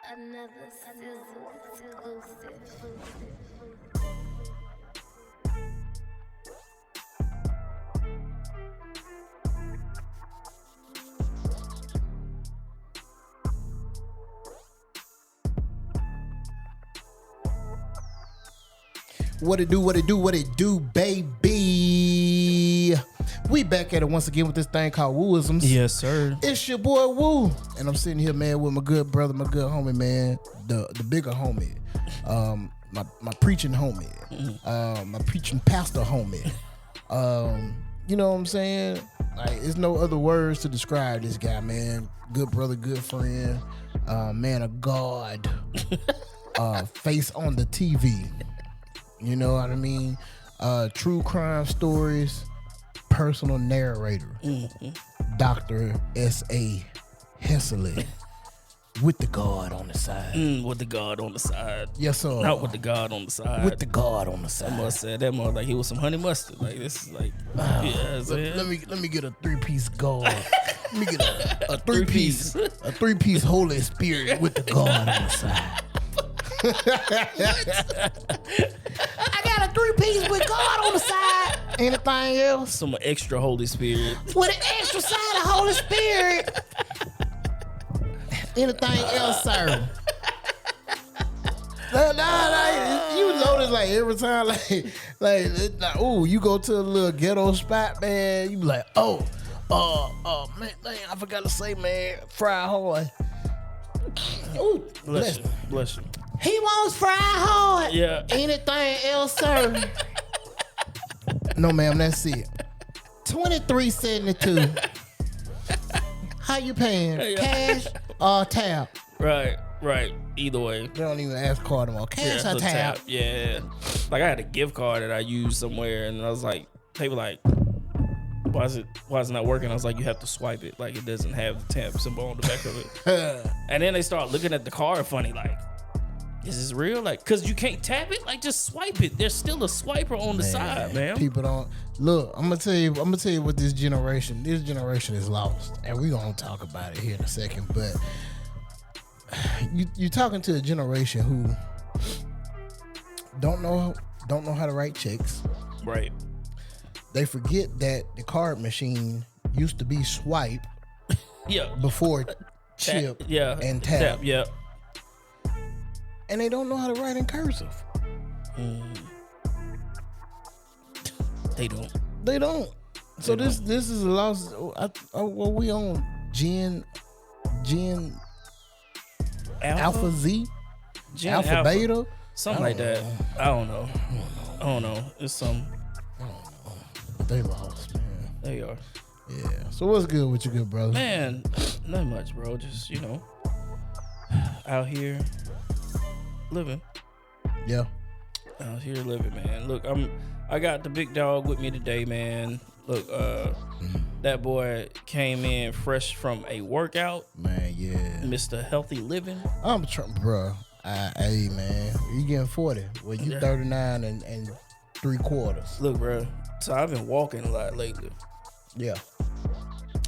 Another sizzle exclusive. What it do, baby? We back at it once again with this thing called Wooisms. Yes, sir. It's your boy Woo, and I'm sitting here, man, with my good brother, my good homie, man, the bigger homie, my preaching homie, my preaching pastor homie. You know what I'm saying? Like, there's no other words to describe this guy, man. Good brother, good friend, man of God, face on the TV. You know what I mean? True crime stories, personal narrator, Dr. S.A. Hessley, with the God on the side. With the God on the side. Yes, sir. Not with the God on the side. With the God on the side. I must say that more like he was some honey mustard. Like this is like, let me get a 3-piece God. Let me get a three-piece Holy Spirit with the God on the side. I got a 3-piece with God on the side. Anything else? Some extra Holy Spirit. With an extra side of Holy Spirit. Anything else, sir? You notice like every time, like, ooh, you go to a little ghetto spot, man. You be like, man, I forgot to say, man, fried hard. Ooh, Bless you. He wants fried hard. Yeah. Anything else, sir? No, ma'am, that's it. $23.72. How you paying? Cash or tap? Right. Either way. They don't even ask card anymore. Cash or so tap? Yeah. Like I had a gift card that I used somewhere, and I was like, they were like, why is it not working? I was like, you have to swipe it. Like it doesn't have the tap symbol on the back of it. And then they start looking at the card funny, like, is this real? Like, cause you can't tap it. Like, just swipe it. There's still a swiper on the side, man. People don't look. I'm gonna tell you what this generation is lost, and we're gonna talk about it here in a second. But you talking to a generation who don't know how to write checks. Right. They forget that the card machine used to be swipe. Yeah. Before chip. Yeah. And tap. Yeah. And they don't know how to write in cursive. They don't. So this is a loss. Well, we on Gen Alpha Z, Gen Alpha Beta, something like that. I don't know. It's some. They lost, man. They are. Yeah. So what's good with you, good brother? Man, not much, bro. Just out here living. Yeah. Out here living, man. Look, I got the big dog with me today, man. Look, that boy came in fresh from a workout. Man, yeah. Mr. Healthy Living. I'm trying, bro. Hey, man, you getting 40? Well, you 39 and 3/4. Look, bro. So I've been walking a lot lately. Yeah.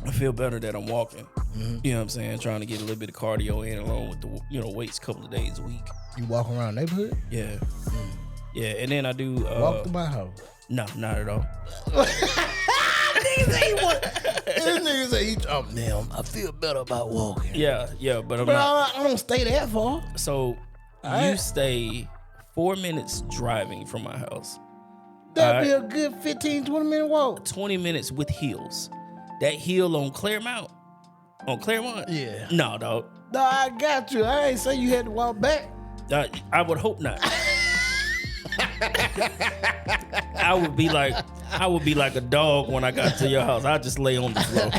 I feel better that I'm walking. Mm-hmm. You know what I'm saying? Trying to get a little bit of cardio in along with the weights a couple of days a week. You walk around the neighborhood? Yeah. Yeah, and then I do walk to my house. No, not at all. Niggas say, damn, I feel better about walking. Yeah, but I'm Bro, not. I don't stay that far. So you stay 4 minutes driving from my house. That'd be a good 15, 20 minute walk. 20 minutes with hills. That hill on Claremont? Yeah. No, dog. No, I got you. I ain't say you had to walk back. I would hope not. I would be like a dog when I got to your house. I just lay on the floor.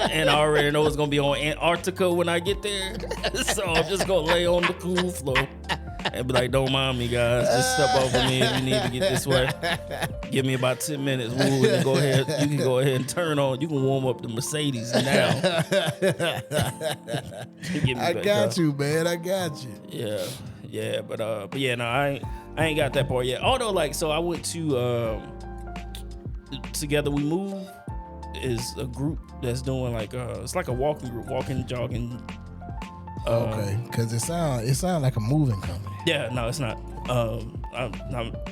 And I already know it's gonna be on Antarctica when I get there. So I'm just gonna lay on the cool floor and be like, don't mind me, guys. Just step over me if you need to get this way. Give me about 10 minutes. Woo, and then you can go ahead and turn on. You can warm up the Mercedes now. I got you, man. I got you. Yeah, but yeah, no, I ain't got that part yet. Although, like, so I went to Together We Move is a group that's doing like it's like a walking group, walking, jogging Okay, because it sound like a moving company. Yeah, no, it's not.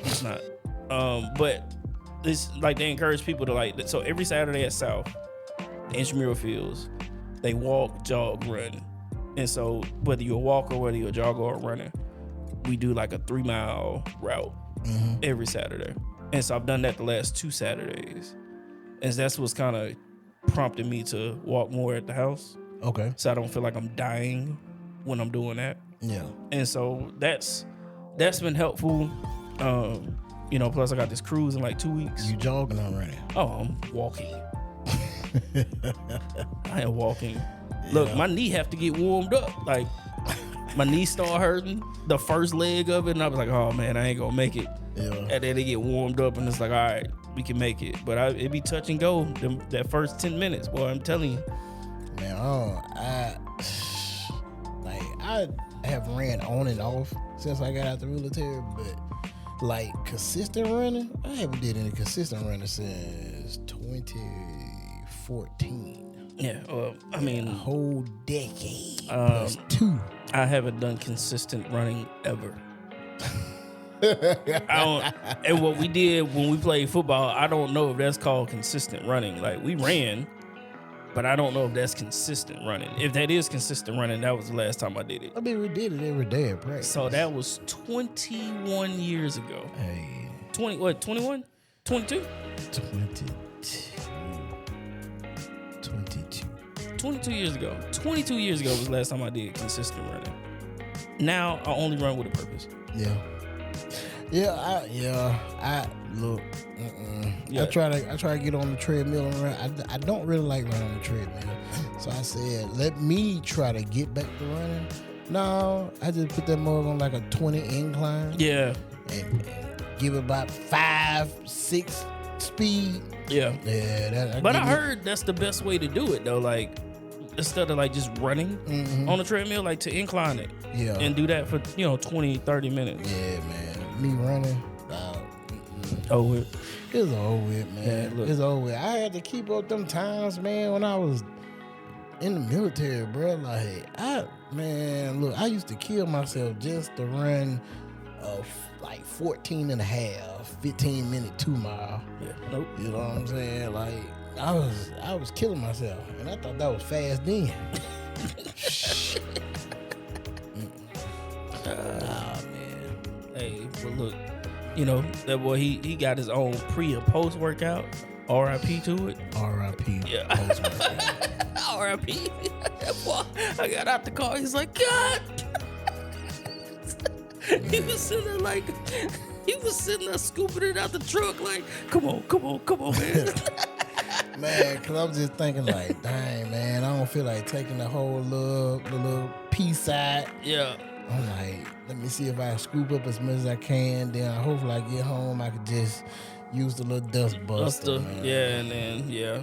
It's not. But it's like they encourage people to like. So every Saturday at South, the intramural fields, they walk, jog, run, and so whether you're a walker, whether you're a jogger or a runner, we do like a 3-mile route every Saturday. And so I've done that the last 2 Saturdays, and that's what's kind of prompted me to walk more at the house. Okay. So I don't feel like I'm dying when I'm doing that. Yeah. And so that's been helpful. Plus I got this cruise in like 2 weeks. You jogging or running? Oh, I'm walking. I am walking. Yeah. Look, my knee have to get warmed up. Like my knee start hurting the first leg of it, and I was like, oh man, I ain't gonna make it. Yeah. And then they get warmed up, and it's like, all right, we can make it. But it be touch and go that first 10 minutes. Boy, I'm telling you. Man, I have ran on and off since I got out the military, but like consistent running, I haven't did any consistent running since 2014. Yeah, a whole decade. Plus 2. I haven't done consistent running ever. And what we did when we played football, I don't know if that's called consistent running. Like we ran, but I don't know if that's consistent running. If that is consistent running, that was the last time I did it. I mean, we did it every day at practice. So that was 21 years ago. Hey. 21? 22? 22 years ago. 22 years ago was the last time I did consistent running. Now I only run with a purpose. Yeah. I look. Yeah. I try to get on the treadmill and run. I don't really like running on the treadmill, so I said, let me try to get back to running. No, I just put that mug on like a 20 incline. Yeah. And give it about 5-6 speed. Yeah. Yeah. But I heard that's the best way to do it though. Like instead of like just running on the treadmill, like to incline it. Yeah. And do that for 20-30 minutes. Yeah, man. Me running. It's over with, man. Yeah, it's over with. I had to keep up them times, man, when I was in the military, bro. Like, I used to kill myself just to run like 14 and a half, 15-minute 2-mile. Yeah. Nope. You know what I'm saying? Like, I was killing myself, and I thought that was fast then. Man. Hey, but look, that boy, he got his own pre and post workout. R.I.P. to it. R.I.P. Yeah. Post workout. R.I.P. Boy, I got out the car. He's like, God. He was sitting there scooping it out the truck like, come on, man. Man, because I'm just thinking like, dang, man, I don't feel like taking the whole little piece out. Yeah. I'm like, let me see if I scoop up as much as I can. Then hopefully I get home, I could just use the little dust buster. Man. Yeah, and then, yeah.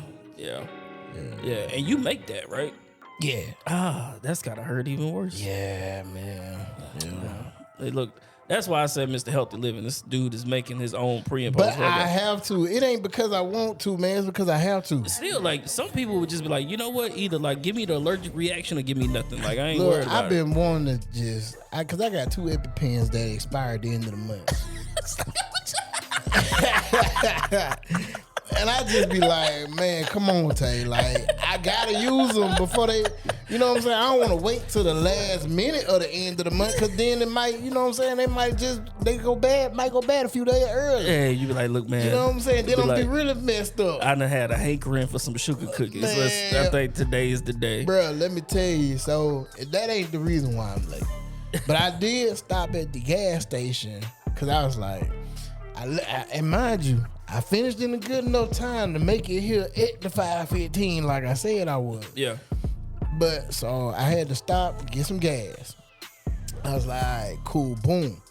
And you make that, right? Yeah. That's gotta hurt even worse. Yeah, man. Yeah. Hey, look, that's why I said Mr. Healthy Living. This dude is making his own pre and post But workout. I have to. It ain't because I want to, man. It's because I have to. Still, like, some people would just be like, you know what? Either, like, give me the allergic reaction or give me nothing. Like, I ain't worried about I've been wanting to just... Because I got 2 EpiPens that expire at the end of the month. And I just be like, man, come on, Tay. Like, I gotta use them before they, you know what I'm saying? I don't want to wait till the last minute of the end of the month, because then it might, you know what I'm saying? They might go bad a few days early. Yeah, you be like, look, man. You know what I'm saying? Then I'm like, be really messed up. I done had a hankering for some sugar cookies. Man. I think today is the day. Bro, let me tell you. So, that ain't the reason why I'm late. But I did stop at the gas station, because I was like, and mind you, I finished in a good enough time to make it here at the 5:15 like I said I would. Yeah. But so I had to stop, get some gas. I was like, all right, cool, boom.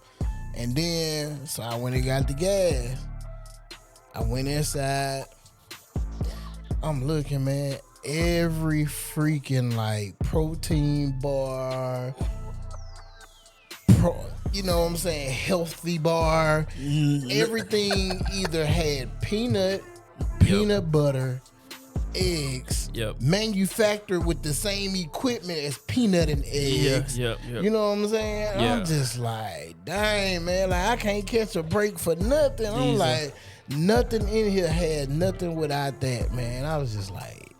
And then, so I went and got the gas. I went inside. I'm looking, man, every freaking like protein bar, you know what I'm saying, healthy bar, everything either had peanut butter, eggs, Yep. manufactured with the same equipment as peanut and eggs. Yep. You know what I'm saying? Yeah. I'm just like, dang, man, like I can't catch a break for nothing. I'm These like, nothing in here had nothing without that, man. I was just like,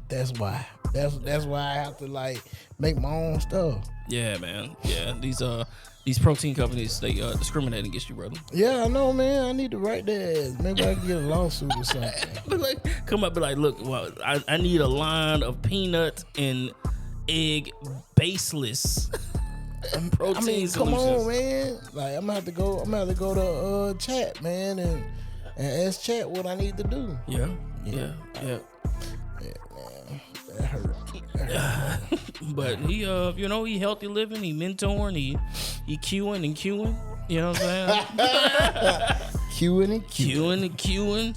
that's why. That's why I have to like make my own stuff. Yeah, man. Yeah, these protein companies, they discriminate against you, brother. Yeah, I know, man. I need to write that. Maybe I can get a lawsuit or something. But like, come up, be like, look, well, I need a line of peanut and egg baseless protein I mean, come solutions. on, man. Like I'm gonna have to go to chat, man, and ask chat what I need to do. Yeah. Yeah, man. That hurt. But he, he healthy living, he mentoring, he queuing and queuing. You know what I'm saying? Queuing and Queuing.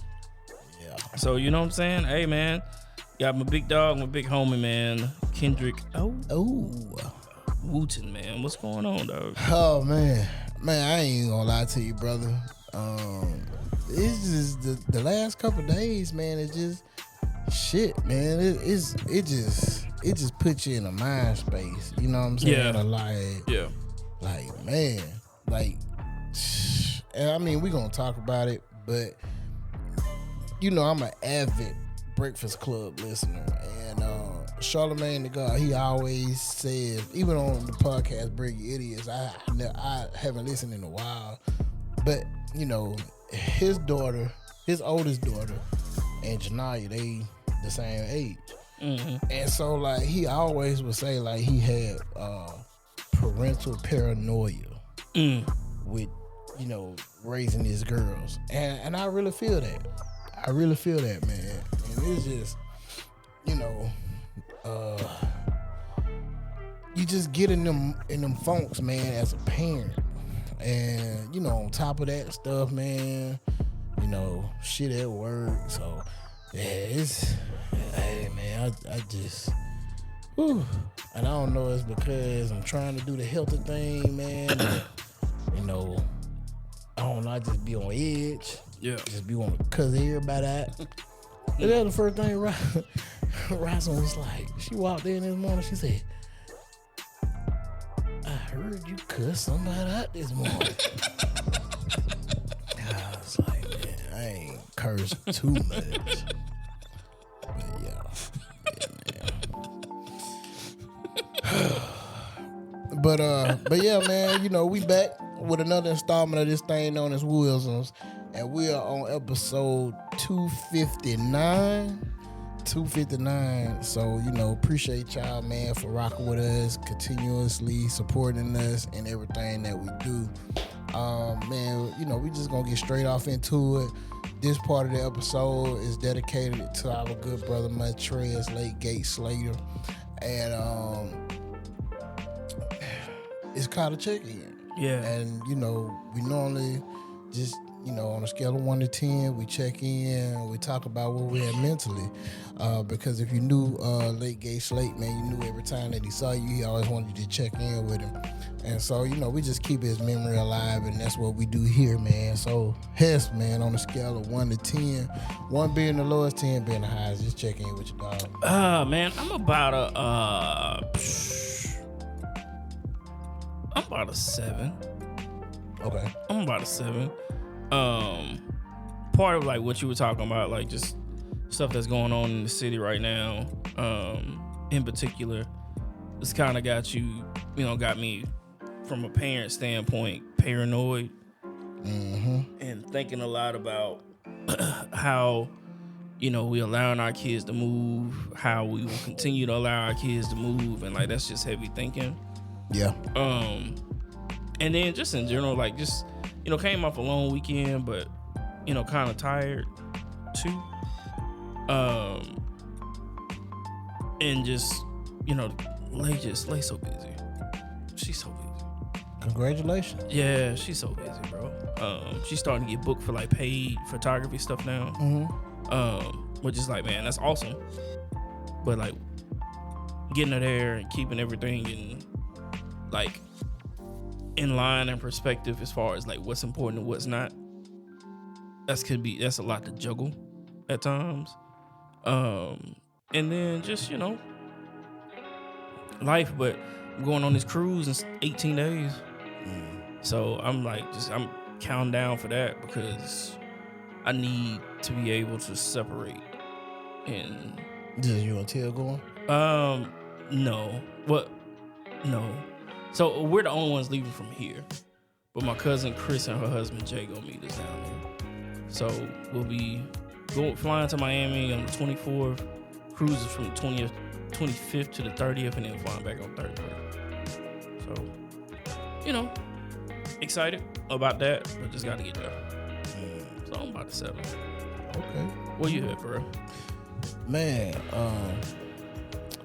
Yeah. So you know what I'm saying? Hey man, got my big dog, my big homie, man, Kendrick. Oh. Wooten, man. What's going on, dog? Oh man, I ain't gonna lie to you, brother. It's just the last couple of days, man. It's just shit, man. It just puts you in a mind space. You know what I'm saying? Yeah. Like man, like. And I mean, we gonna talk about it, but you know, I'm an avid Breakfast Club listener, and Charlamagne the God, he always says, even on the podcast Break Your Idiots, I haven't listened in a while, but you know, his oldest daughter, and Janaya, they the same age, and so like he always would say like he had parental paranoia with, you know, raising his girls, and I really feel that. Man. And it's just, you know, you just get in them funks, man, as a parent. And, you know, on top of that stuff, man, you know, shit at work. So, yeah, hey, man, I just, whew. And I don't know, it's because I'm trying to do the healthy thing, man. And, you know, I don't know, I just be on edge. Yeah. Just be want to cuss everybody out. And that was the first thing Rosalind was like. She walked in this morning, she said, I heard you cuss somebody out this morning. I was like, man, I ain't cursed too much. But yeah, man. But yeah, man, you know, we back with another installment of this thing known as Wilsons, and we are on episode 259. So, you know, appreciate y'all, man, for rocking with us, continuously supporting us and everything that we do. Man, you know, we just gonna get straight off into it. This part of the episode is dedicated to our good brother Montrez, late Gate Slater, and it's called a check-in. Yeah. And, you know, we normally just, you know, on a scale of 1 to 10, we check in, we talk about where we're at mentally. Because if you knew late Gate Slate, man, you knew every time that he saw you, he always wanted you to check in with him. And so, you know, we just keep his memory alive, and that's what we do here, man. So, Hess, man, on a scale of 1 to 10, 1 being the lowest, 10 being the highest, just check in with your dog. Man, I'm about a 7. Okay. I'm about a 7. Part of like what you were talking about, like just stuff that's going on in the city right now, in particular, it's kind of got me from a parent standpoint paranoid, and thinking a lot about how, you know, we allowing our kids to move, how we will continue to allow our kids to move, and like that's just heavy thinking. Yeah. And then just in general, like just, you know, came off a long weekend, but, you know, kind of tired too. And just, you know, Lay's so busy. She's so busy. Congratulations. Yeah, she's so busy, bro. She's starting to get booked for like paid photography stuff now. Which is like, man, that's awesome. But like getting her there and keeping everything in like in line and perspective as far as like what's important and what's not. That's a lot to juggle at times. And then just, life, but I'm going on this cruise in 18 days. So I'm like, I'm counting down for that because I need to be able to separate. And Is you and Tia going? no. What? No. So we're the only ones leaving from here. But my cousin Chris and her husband Jay gonna meet us down there. So we'll be flying to Miami on the 24th, cruises from the 25th to the 30th, and then flying back on 31st. So, excited about that, but just got to get there. So I'm about to settle. Okay. Where you at, bro? Man,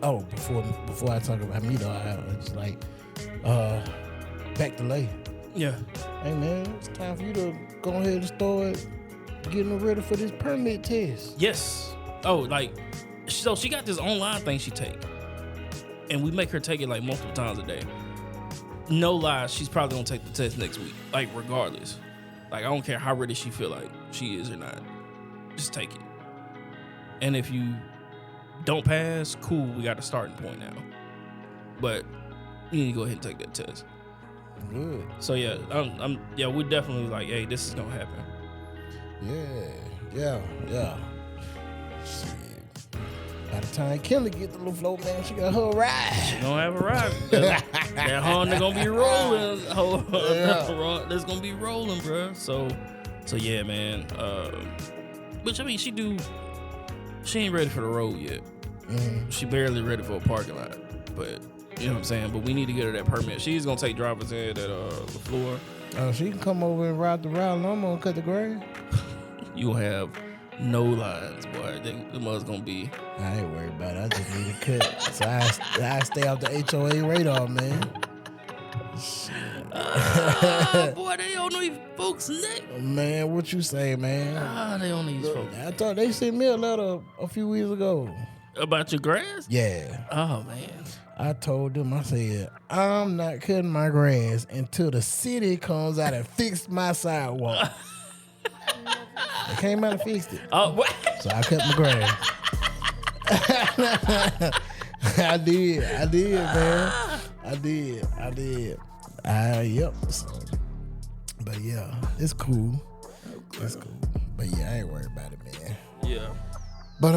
before I talk about me though, I was like, back to lay. Yeah. Hey man, it's time for you to go ahead and start getting ready for this permit test. Yes. Oh, so she got this online thing she take, and we make her take it like multiple times a day. No lie, she's probably gonna take the test next week, like regardless. Like I don't care how ready she feel like she is or not, just take it. And if you don't pass, cool, we got a starting point now. But you need to go ahead and take that test. Good. So yeah, we're definitely like, hey, this is gonna happen. Yeah. Shit. By the time Kelly get the little float, man, she got her ride. She gonna have a ride. That Honda gonna be rolling. That's gonna be rolling, bro. So yeah, man. Which I mean, she ain't ready for the road yet. Mm-hmm. She barely ready for a parking lot. But you know what I'm saying. But we need to get her that permit. She's gonna take driver's ed at LaFleur. Oh, she can come over and ride the route, and I'm gonna cut the grass. You gonna have no lines, boy. The mother's gonna be. I ain't worried about it. I just need a cut. So I stay off the HOA radar, man. Boy, they on these folks' neck. Man, what you say, man? They on these folks. I thought they sent me a letter a few weeks ago. About your grass? Yeah. Oh, man. I told them, I said, I'm not cutting my grass until the city comes out and fix my sidewalk. They came out and fixed it. Oh, what? So I cut my grass. I did, man. I did. Yep. So, but yeah, it's cool. It's cool. But yeah, I ain't worried about it, man. Yeah. But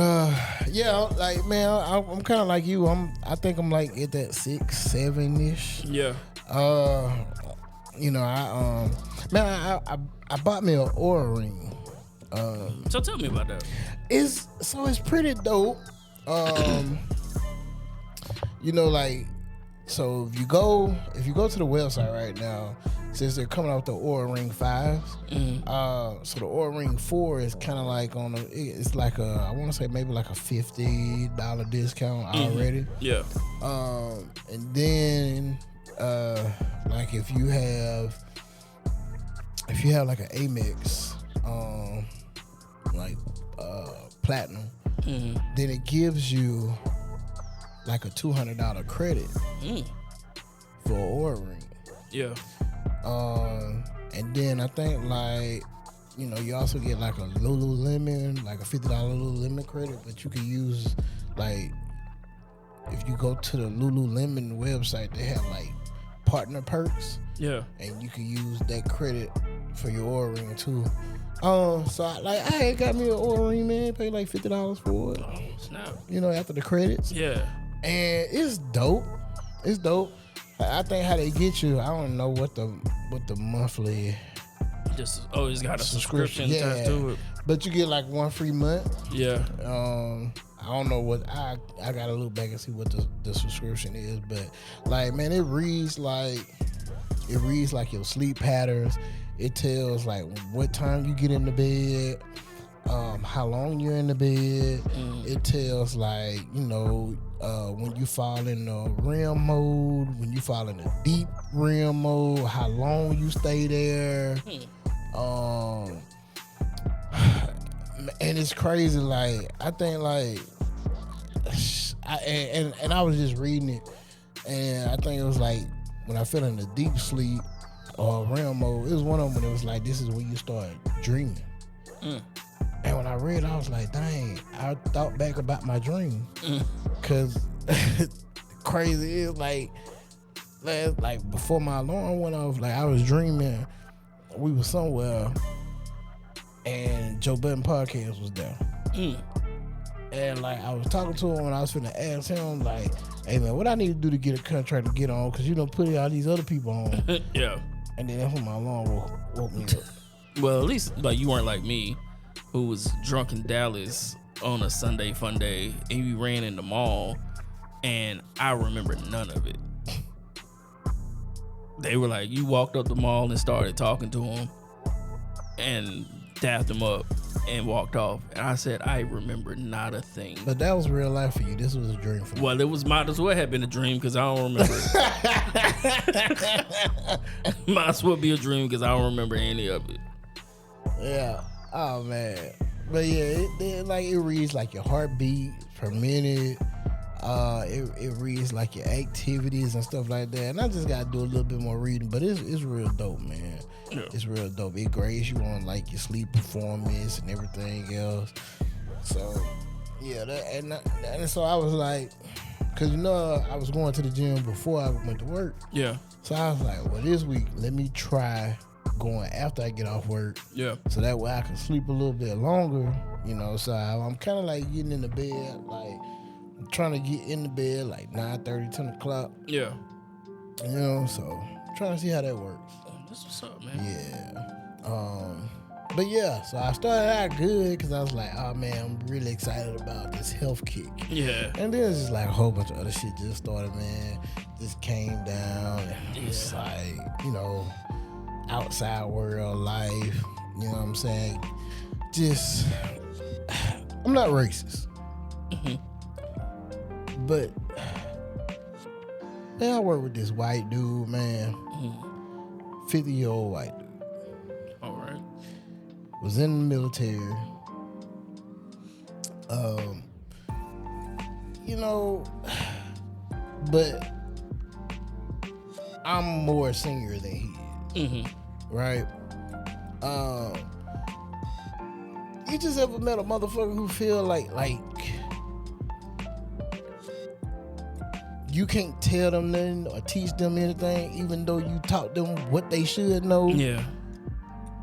yeah, like man, I'm kind of like you. I think I'm like at that 6-7-ish. Yeah. I bought me an Oura ring. So tell me about that. It's pretty dope. So if you go to the website right now, since they're coming out with the Oura Ring 5s, so the Oura Ring 4 is kind of like it's like I want to say maybe like a $50 discount already. Yeah. And then like if you have like an Amex, platinum, then it gives you like a $200 credit for an Oura ring. Yeah. And then I think you also get like a Lululemon, like a $50 Lululemon credit, but you can use like if you go to the Lululemon website, they have like partner perks. Yeah. And you can use that credit for your Oura ring too. So I had got me an Oura ring, man. Paid like $50 for it. Oh, snap. After the credits. Yeah. And it's dope. It's dope. I think how they get you, I don't know what the monthly just got a subscription attached to it. But you get like one free month. Yeah. I don't know what I gotta look back and see what the subscription is, but like man, it reads like your sleep patterns. It tells like what time you get in the bed, how long you're in the bed. It tells like, when you fall in the REM mode, when you fall in the deep REM mode, how long you stay there. And it's crazy. Like I think like I was just reading it, and I think it was like when I fell in the deep sleep or REM mode, it was one of them when it was like this is when you start dreaming. And when I read, I was like, dang, I thought back about my dream. Cause crazy is like before my alarm went off, like I was dreaming we were somewhere and Joe Budden podcast was there. And like I was talking to him and I was finna ask him like, hey man, what I need to do to get a contract to get on? Cause you don't put all these other people on. Yeah. And then that's when my alarm woke me up. Well, at least like you weren't like me, who was drunk in Dallas on a Sunday fun day, and you ran in the mall, and I remember none of it. They were like, you walked up the mall and started talking to him, and dapped him up, and walked off. And I said, I remember not a thing. But that was real life for you. This was a dream for me. Well, it was might as well have been a dream because I don't remember. Might as well be a dream because I don't remember any of it. Yeah. Oh man. But yeah, it reads like your heartbeat per minute. It reads like your activities and stuff like that. And I just gotta do a little bit more reading, but it's real dope, man. Yeah. It's real dope. It grades you on like your sleep performance and everything else. So yeah, and so I was like, cause I was going to the gym before I went to work. Yeah. So I was like, well, this week let me try going after I get off work. Yeah. So that way I can sleep a little bit longer. So I'm kind of like getting in the bed, like I'm trying to get in the bed like 9:30, 10 o'clock. Yeah. So trying to see how that works. That's what's up, man. Yeah. But yeah, so I started out good because I was like, oh man, I'm really excited about this health kick. Yeah. And then it's just like a whole bunch of other shit just started, man. Just came down. And it's like, outside world life. You know what I'm saying? Just, I'm not racist. But, man, I work with this white dude, man. 50-year-old white dude. All right. Was in the military. But I'm more senior than he is. Right? You just ever met a motherfucker who feel like you can't tell them nothing or teach them anything, even though you taught them what they should know? Yeah.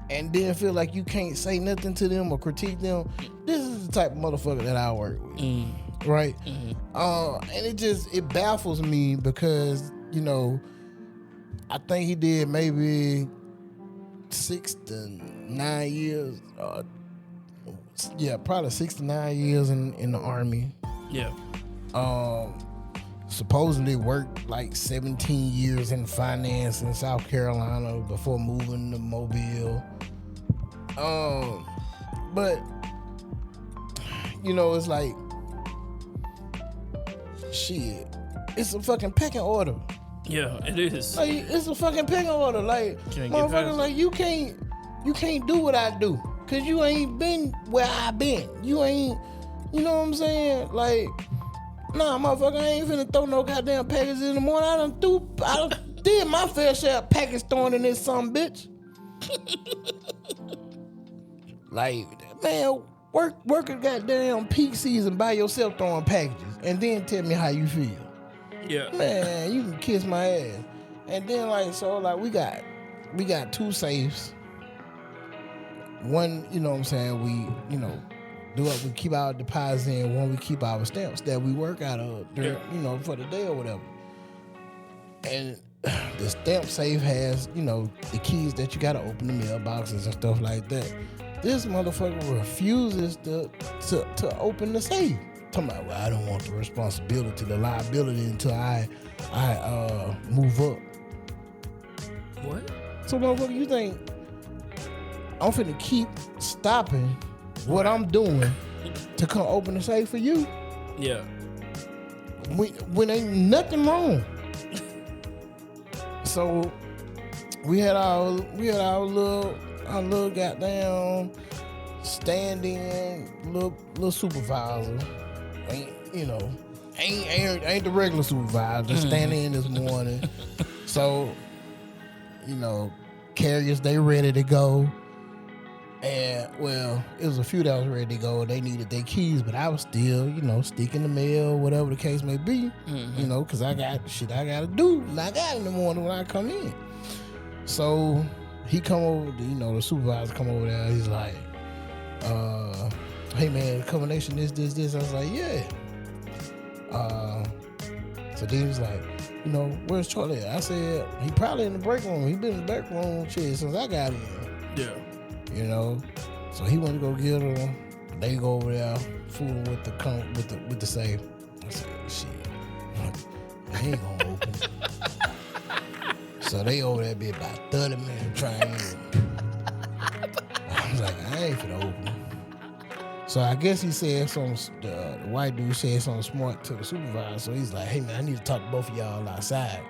And then feel like you can't say nothing to them or critique them. This is the type of motherfucker that I work with. Right? And it baffles me because, I think he did maybe 6 to 9 years. Probably 6 to 9 years in the Army. Yeah. Supposedly worked like 17 years in finance in South Carolina before moving to Mobile. But it's like, shit, it's a fucking pecking order. Yeah, it is. Like, it's a fucking pecking order. Like, motherfucker, like you can't do what I do, cause you ain't been where I been. You ain't, you know what I'm saying? Like, nah, motherfucker, I ain't finna throw no goddamn packages in the morning. I done did my fair share of package throwing in this some bitch. Like, man, work a goddamn peak season by yourself throwing packages, and then tell me how you feel. Yeah. Man, you can kiss my ass. And then we got 2 safes. One, you know what I'm saying, we keep our deposits in, one we keep our stamps that we work out of during, for the day or whatever. And the stamp safe has, the keys that you gotta open the mailboxes and stuff like that. This motherfucker refuses to open the safe. Talking about, well, I don't want the responsibility, the liability until I move up. What? So motherfucker, you think I'm finna keep stopping what I'm doing to come open the safe for you? Yeah. When ain't nothing wrong. So we had our little goddamn stand-in little supervisor. Ain't the regular supervisor, standing in this morning. So, carriers, they ready to go. And well, it was a few that was ready to go. They needed their keys, but I was still, sticking the mail, whatever the case may be. Because I got shit I gotta do. And I got in the morning when I come in. So he come over, the supervisor come over there. He's like, "Hey man, the combination this. I was like, "Yeah." So then he was like, "Where's Charlie at?" I said, "He probably in the break room. He been in the break room shit since I got in." Yeah. So he went to go get her. They go over there, fooling with the safe. I said, "Shit, he ain't gonna open it." So they over there be about 30 minutes trying. I was like, "I ain't finna open it." So I guess he said the white dude said something smart to the supervisor. So he's like, "Hey man, I need to talk to both of y'all outside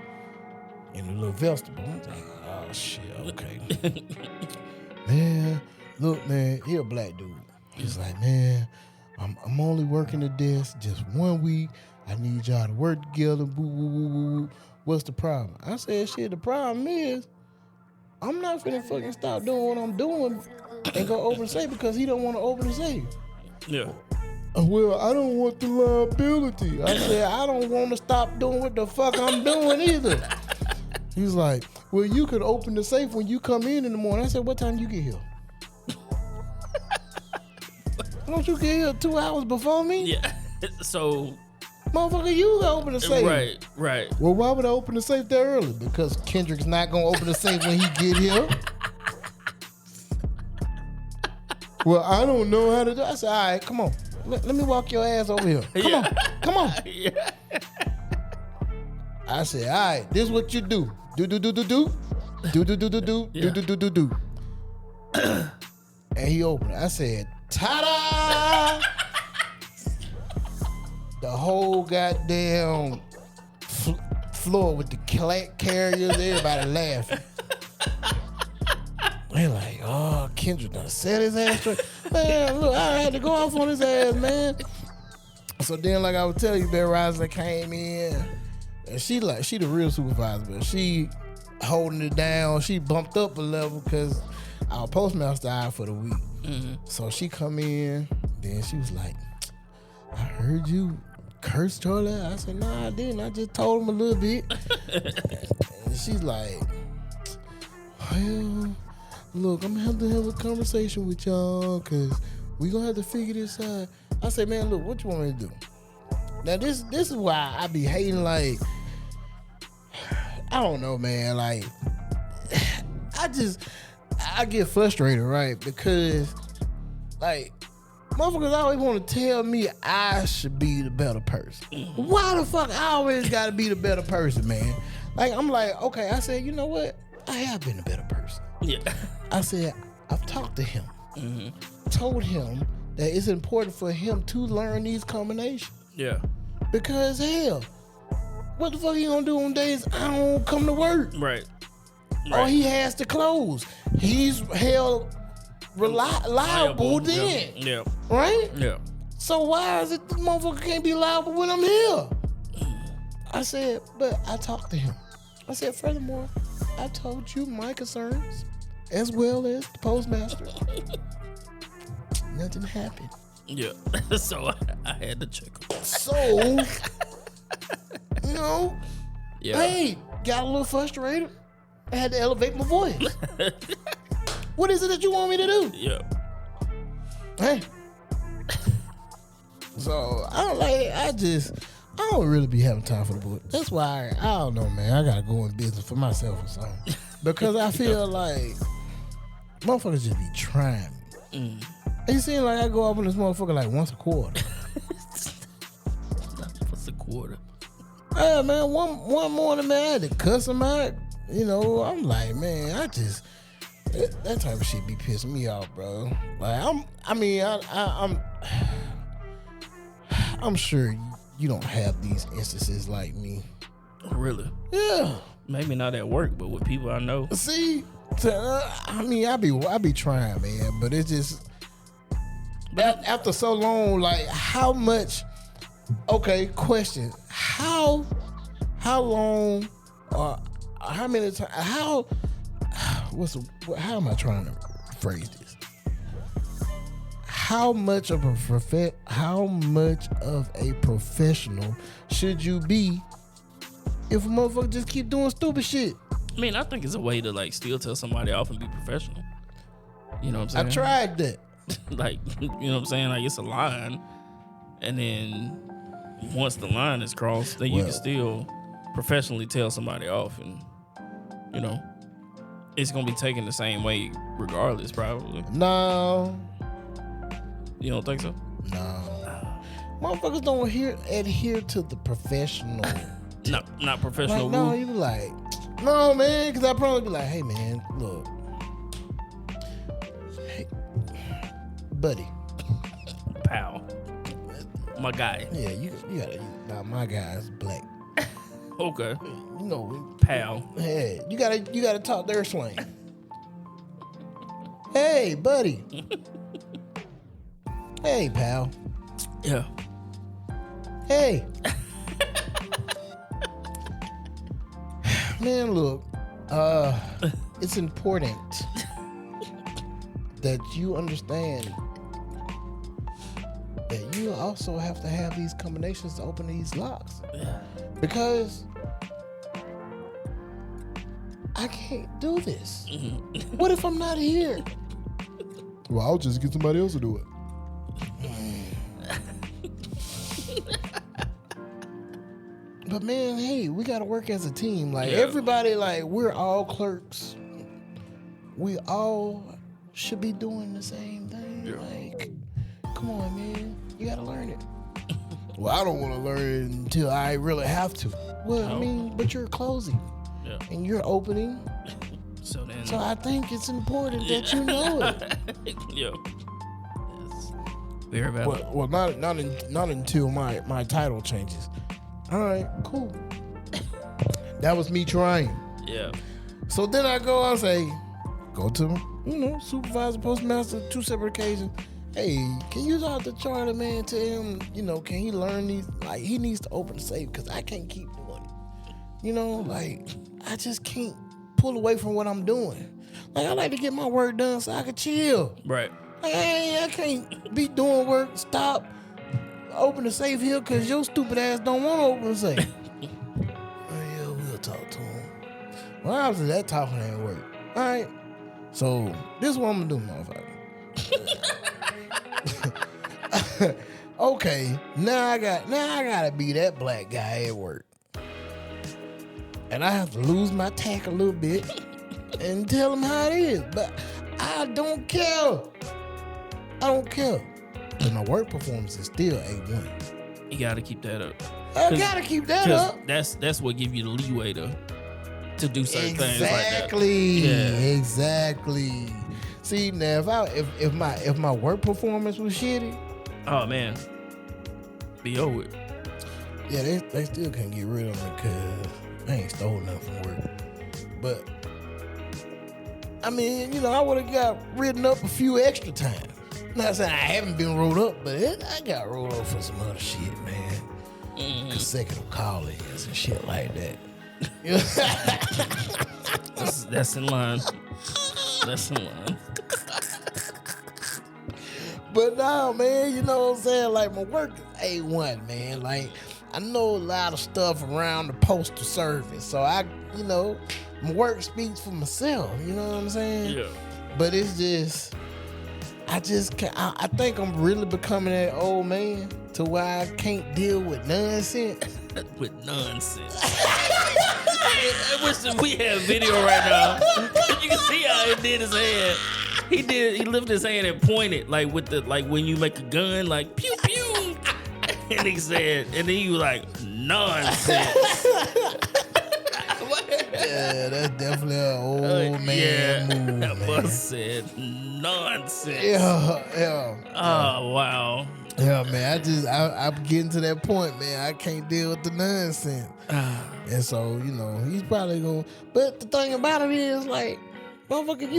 in the little vestibule." I'm like, "Oh shit, okay." "Man, look, man, he a black dude." He's like, "Man, I'm only working the desk just 1 week. I need y'all to work together. Boo, boo, boo, boo. What's the problem?" I said, "Shit, the problem is I'm not finna fucking stop doing what I'm doing and go open the safe because he don't want to open the safe." Yeah. "Well, I don't want the liability." I said, "I don't want to stop doing what the fuck I'm doing either." He's like, "Well, you could open the safe when you come in the morning." I said, "What time you get here?" "Don't you get here 2 hours before me?" Yeah. So. "Motherfucker, you open the safe." Right. "Well, why would I open the safe that early?" "Because Kendrick's not gonna open the safe when he get here." "Well, I don't know how to do." I said, "All right, come on. Let me walk your ass over here. Come on. Yeah. I said, "All right, this is what you do. Do. And he opened it. I said, "Ta-da!" The whole goddamn floor with the carriers, everybody laughing. They like, "Oh, Kendrick done set his ass straight." Man, look, I had to go off on his ass, man. So then, like I was telling you, Bear Riser came in, and she the real supervisor, but she holding it down. She bumped up a level because our postmaster out for the week. Mm-hmm. So she come in, then she was like, "I heard you curse Charlie." I said, "Nah, I didn't. I just told him a little bit." And she's like, "Well, look, I'm gonna have to have a conversation with y'all because we gonna have to figure this out." I said, "Man, look, what you want me to do?" Now this is why I be hating, like, I don't know, man, like, I get frustrated, right? Because, like, motherfuckers always want to tell me I should be the better person. Why the fuck I always gotta be the better person, man? Like, I'm like, okay, I said, you know what? I have been a better person. Yeah. I said, I've talked to him, told him that it's important for him to learn these combinations. Yeah. Because hell, what the fuck he gonna do on days I don't come to work? Right. Or he has to close. He's held liable then. Yeah. Right? Yeah. So why is it the motherfucker can't be liable when I'm here? I said, but I talked to him. I said, furthermore, I told you my concerns as well as the postmaster. Nothing happened. Yeah. So I had to check him. So, Yeah. hey, got a little frustrated. I had to elevate my voice. What is it that you want me to do? Yeah. Hey. So I don't really be having time for the book. That's why I don't know, man. I gotta go in business for myself or something. Because I feel like motherfuckers just be trying me. It seems like I go up on this motherfucker like once a quarter. What's a quarter? Yeah, man, one morning, man, I had to cuss him out. I'm like, man, that type of shit be pissing me off, bro. Like, I'm sure you don't have these instances like me. Really? Yeah. Maybe not at work, but with people I know. See, I be trying, man, but it's just after so long, like how much? Okay, question: How long or how many times? How am I trying to phrase this? how much of a professional should you be if a motherfucker just keep doing stupid shit? I mean, I think it's a way to like still tell somebody off and be professional. You know what I'm saying? I tried that. Like, you know what I'm saying? Like, it's a line, and then once the line is crossed, then you can still professionally tell somebody off, and you know, it's gonna be taken the same way regardless, probably. No. You don't think so? No. Motherfuckers don't adhere to the professional. No, not professional. Like, no, you be like, no, man, because I probably be like, hey, man, look. Hey, buddy. Pal. My guy. Yeah, you gotta, now my guy's black. Okay. You know, Pal. hey, you gotta talk their slang. Hey, buddy. Hey, pal. Yeah. Hey. Man, look, it's important that you understand that you also have to have these combinations to open these locks. Because I can't do this. What if I'm not here? Well, I'll just get somebody else to do it. But man, hey, we gotta work as a team. Like everybody, like we're all clerks. We all should be doing the same thing. Yeah. Like, come on, man, you gotta learn it. Well, I don't want to learn it until I really have to. Well, I mean, but you're closing, and you're opening. So I think it's important that you know it. Yeah. It's very valid. Well, not until my title changes. All right, cool. That was me trying. Yeah. So then I go and say, go to, supervisor, postmaster, 2 separate occasions. Hey, can you talk to Charlie, man? Tell him, can he learn these? Like, he needs to open the safe because I can't keep doing it. Like, I just can't pull away from what I'm doing. Like, I like to get my work done so I can chill. Right. Like, I can't be doing work, stop, open the safe here because your stupid ass don't want to open the safe. Yeah, we'll talk to him. Well, obviously that talking ain't work. All right. So this is what I'm gonna do, motherfucker. Okay, now I gotta be that black guy at work, and I have to lose my tack a little bit and tell him how it is. But I don't care. I don't care. But my work performance is still A1. You gotta keep that up. I gotta keep that up. That's what give you the leeway to do certain things like that. Exactly. See, now if my work performance was shitty, oh man, be over it. Yeah, they still can't get rid of me because I ain't stole nothing from work. But I mean, I would have got written up a few extra times. Not saying I haven't been rolled up, but I got rolled up for some other shit, man. Consecutive call-ins and shit like that. That's in line. That's in line. But now, man, you know what I'm saying? Like, my work is A1, man. Like, I know a lot of stuff around the postal service. So my work speaks for myself. You know what I'm saying? Yeah. But it's just, I think I'm really becoming that old man to where I can't deal with nonsense. With nonsense. I wish that we had video right now. You can see how he did his hand. He lifted his hand and pointed like when you make a gun, like pew pew. And he said, and then he was like, nonsense. Yeah, that's definitely an old man move, that man. must said nonsense. Yeah. Oh wow. Yeah, man. I'm getting to that point, man. I can't deal with the nonsense. And so, he's probably going. But the thing about it is, like, motherfucker,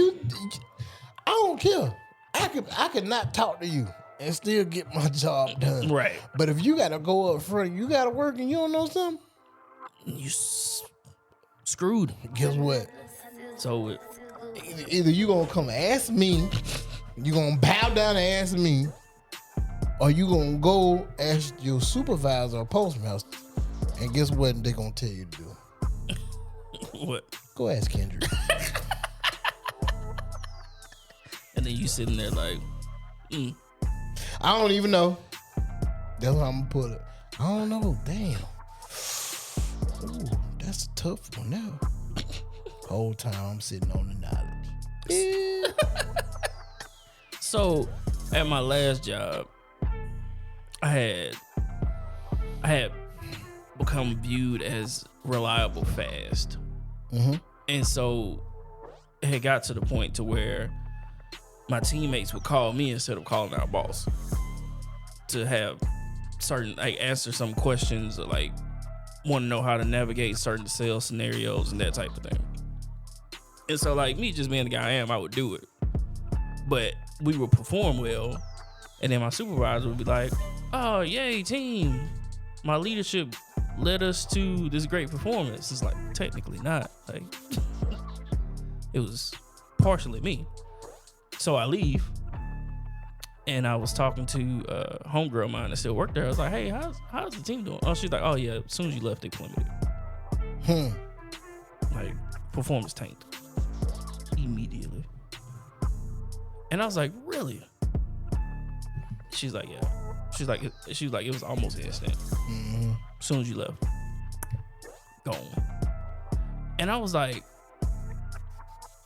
I don't care. I could not talk to you and still get my job done. Right. But if you got to go up front, you got to work and you don't know something, You screwed. guess what? So Either you going to come ask me, you going to bow down and ask me, or you gonna go ask your supervisor or postmaster, and guess what they gonna tell you to do? What? Go ask Kendrick. And then you sitting there like, I don't even know. That's how I'm gonna put it. I don't know. Damn. Ooh, that's a tough one now. Whole time I'm sitting on the knowledge. Yeah. So at my last job, I had become viewed as reliable fast. Mm-hmm. And so it had got to the point to where my teammates would call me instead of calling our boss to have certain, like, answer some questions or like want to know how to navigate certain sales scenarios and that type of thing. And so, like, me just being the guy I am, I would do it. But we would perform well, and then my supervisor would be like, "Oh, yay, team. My leadership led us to this great performance." It's like, technically not. Like, it was partially me. So I leave, and I was talking to a homegirl of mine that still worked there. I was like, "Hey, how's the team doing?" Oh, she's like, "Oh, yeah, as soon as you left, they plummeted." Like, performance tanked immediately. And I was like, "Really?" She's like, "Yeah." She was like, "It was almost instant. Mm-hmm. As soon as you left, gone." And I was like,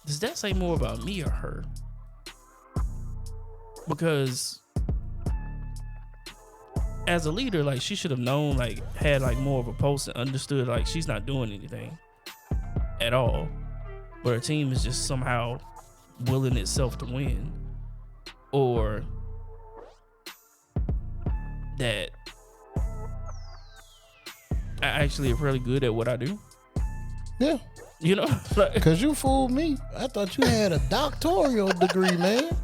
does that say more about me or her? Because as a leader, like, she should have known, like, had like more of a pulse and understood, like, she's not doing anything at all, but her team is just somehow willing itself to win, or that I actually am really good at what I do. Yeah. You know? Like, Cause you fooled me. I thought you had a doctoral degree, man.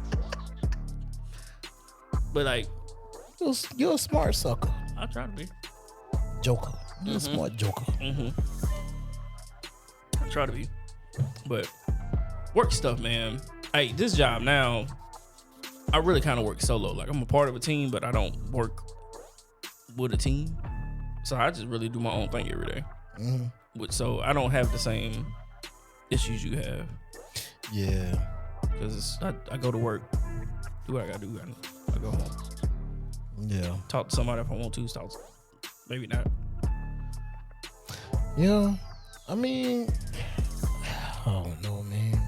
but like, You're a smart sucker. I try to be. Joker. You're a smart joker. I try to be. But work stuff, man. Hey, this job now, I really kind of work solo. Like, I'm a part of a team, but I don't work with a team. So I just really do my own thing every day. So I don't have the same issues you have. Yeah. Because I go to work, do what I gotta do. I go home. Yeah. Talk to somebody if I want to. Maybe not. Yeah. I mean, I don't know, man.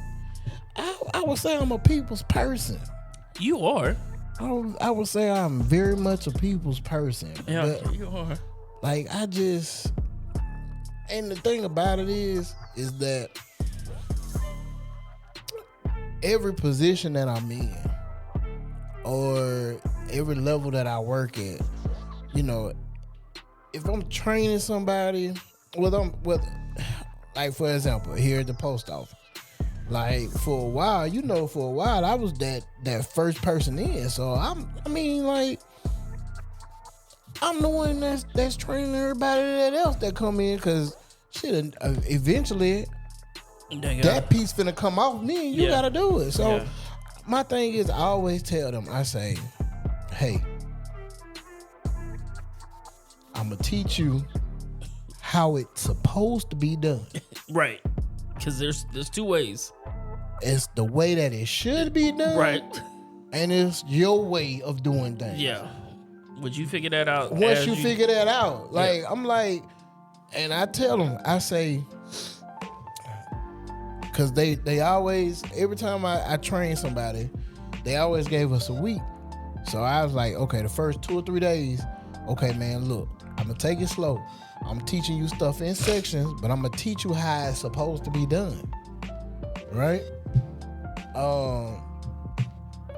I would say I'm a people's person. You are. I would say I'm very much a people's person. Yeah, But, you are. like, and the thing about it is that every position that I'm in, or every level that I work at, you know, if I'm training somebody, like, for example, here at the post office, like, for a while, I was that first person in. So I'm the one that's training everybody else that come in, because shit, eventually that piece finna come off me and you gotta do it. So my thing is, I always tell them, I say, hey, I'm gonna teach you how it's supposed to be done. Right. Because there's two ways. It's the way that it should be done. Right. And it's your way of doing things. Yeah. Would you figure that out? Once you figure that out, like, I'm like, and I tell them, I say, because they always, every time I train somebody, they always gave us a week. So I was like, okay, the first 2 or 3 days, okay, man, look, I'm going to take it slow. I'm teaching you stuff in sections, but I'm going to teach you how it's supposed to be done. Right?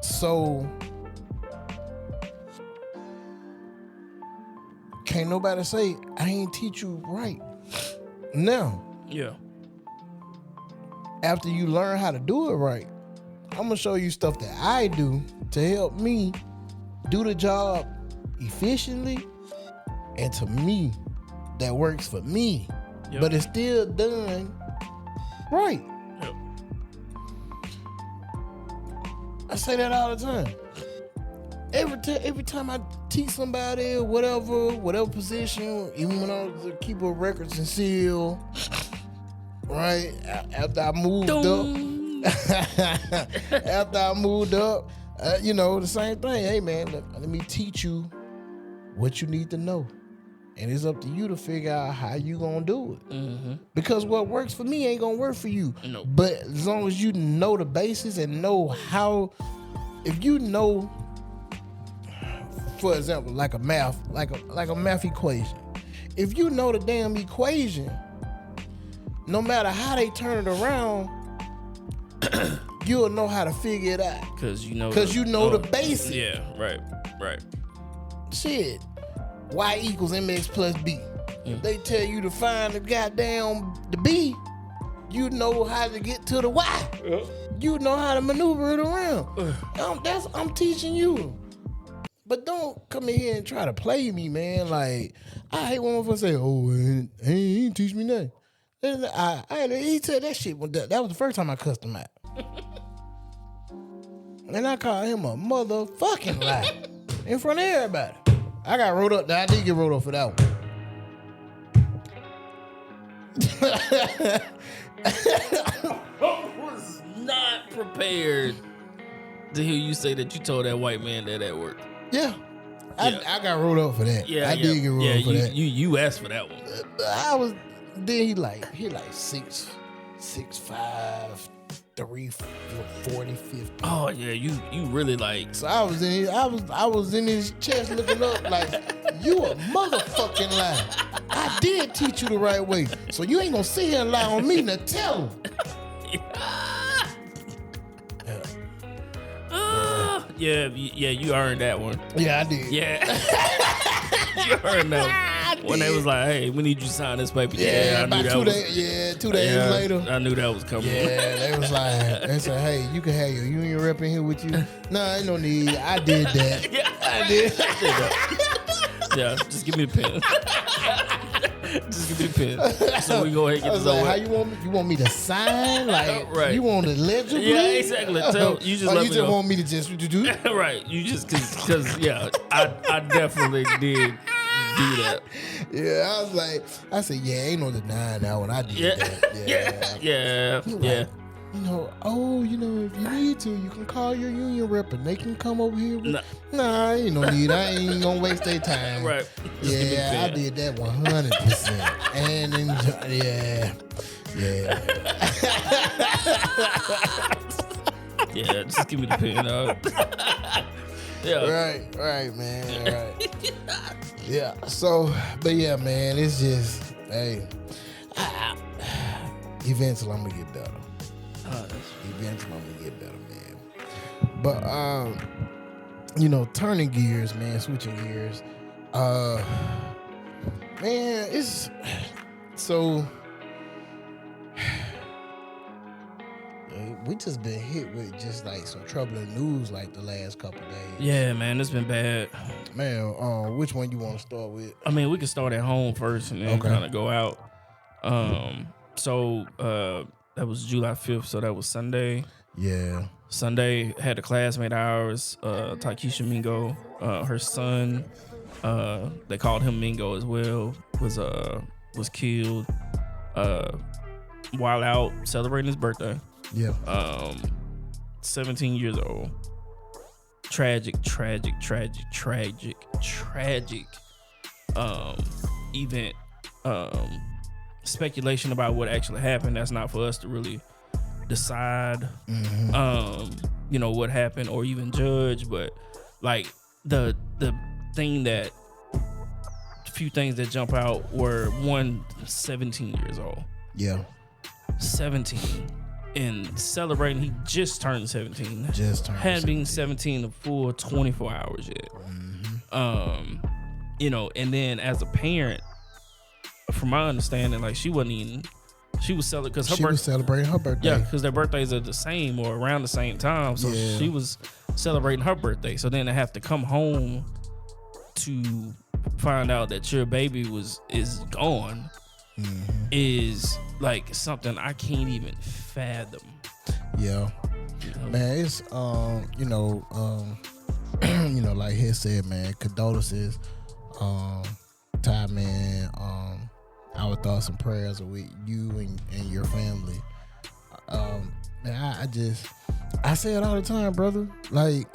So can't nobody say I ain't teach you right. Now, after you learn how to do it right, I'm gonna show you stuff that I do to help me do the job efficiently and to me that works for me. But it's still done right. I say that all the time. every time I teach somebody whatever position, even when I was a keeper of records and seal, right after I moved up, the same thing. Hey man, let me teach you what you need to know, and it's up to you to figure out how you gonna do it. Mm-hmm. Because what works for me ain't gonna work for you. No. But as long as you know the basis and know how, if you know, for example, like a math equation, if you know the damn equation, no matter how they turn it around, you'll know how to figure it out. Because you know the basics. Yeah, right. Shit. Y equals mx plus b. If they tell you to find the b, you know how to get to the y. You know how to maneuver it around. I'm teaching you. But don't come in here and try to play me, man. Like, I hate when motherfuckers say, "Oh, he ain't teach me nothing." He said that shit. That was the first time I cussed him out. And I called him a motherfucking liar in front of everybody. I got rolled up. I did get rolled up for that one. I was not prepared to hear you say that you told that white man that at work. Yeah. I got rolled up for that. Yeah, I did get rolled up for that. You asked for that one. Then he like 6'5", 340, 50. Oh yeah, you really like. So I was in his chest looking up like, you a motherfucking liar. I did teach you the right way. So you ain't gonna sit here and lie on me. Now tell him. Yeah, you earned that one. Yeah, I did. Yeah. You earned that one. When they was like, "Hey, we need you to sign this paper." Yeah, about 2 days. Yeah, 2 days later. I knew that was coming. Yeah, they was like, they said, "Hey, you can have your union rep in here with you." Nah, ain't no need. I did that. Yeah, I did that. Yeah, just give me the pen. Just give me the pen. So we go ahead and get this over. How you want me? You want me to sign? Like, right. You want it legibly? Yeah, exactly. You just let me know. Want me to just do? Right. You just because yeah, I definitely did do that. Yeah, I said, yeah, ain't no denying that one. I did that. Yeah. Like, if you need to, you can call your union rep and they can come over here. Nah, ain't no need. I ain't gonna waste their time. Right. Yeah, I did that 100%. And yeah, just give me the pen. Yeah. Right, man. Right. Yeah. So, but yeah, man, it's just, hey, eventually I'm gonna get better. Eventually I'm gonna get better, man. But turning gears, man, switching gears. Man, it's so we just been hit with just like some troubling news like the last couple days. Yeah, man, it's been bad. Man, which one you want to start with? I mean, we can start at home first and then kind of go out. So that was July 5th, so that was Sunday. Yeah. Sunday had a classmate of ours, Takesha Mingo. Her son, they called him Mingo as well, was killed while out celebrating his birthday. Yeah. 17 years old. Tragic event. Speculation about what actually happened. That's not for us to really decide. What happened or even judge. But like the few things that jump out were 17 years old. Yeah. 17 and celebrating. He just turned 17. Hadn't been 17 a full 24 hours yet. And then as a parent, from my understanding, like she was celebrating her birthday. Yeah, because their birthdays are the same or around the same time. So she was celebrating her birthday. So then to have to come home to find out that your baby is gone is like something I can't even fathom. Yeah. Man, it's you know, like he said, man, condolences. Ty, man, our thoughts and prayers are with you and your family. Man, I say it all the time, brother. Like,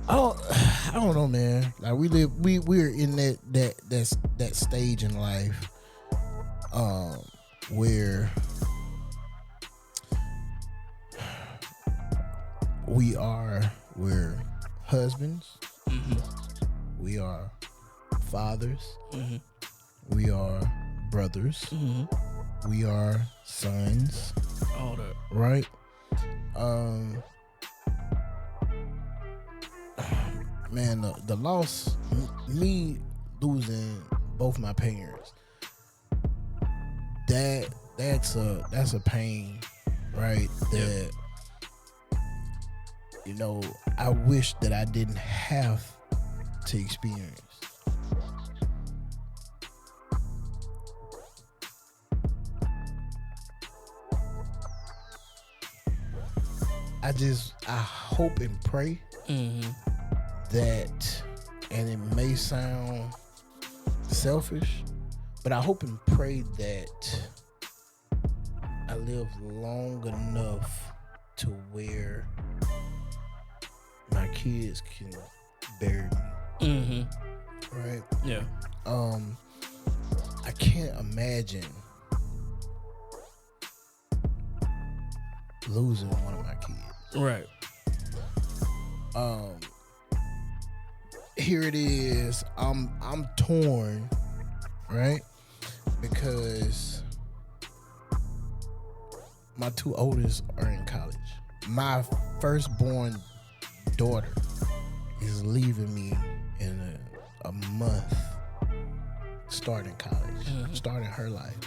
I don't know, man. Like we're in that stage in life, where we're husbands, we are fathers, we are brothers, we are sons, all that. right? Man, the loss, me losing both my parents, that's a pain, right? That, you know, I wish that I didn't have to experience. I hope and pray that, and it may sound selfish, but I hope and pray that I live long enough to where my kids can bury me. Right? Yeah. I can't imagine losing one of my kids. Right. Here it is. I'm torn, right? Because my two oldest are in college. My firstborn daughter is leaving me in a month, starting college, starting her life.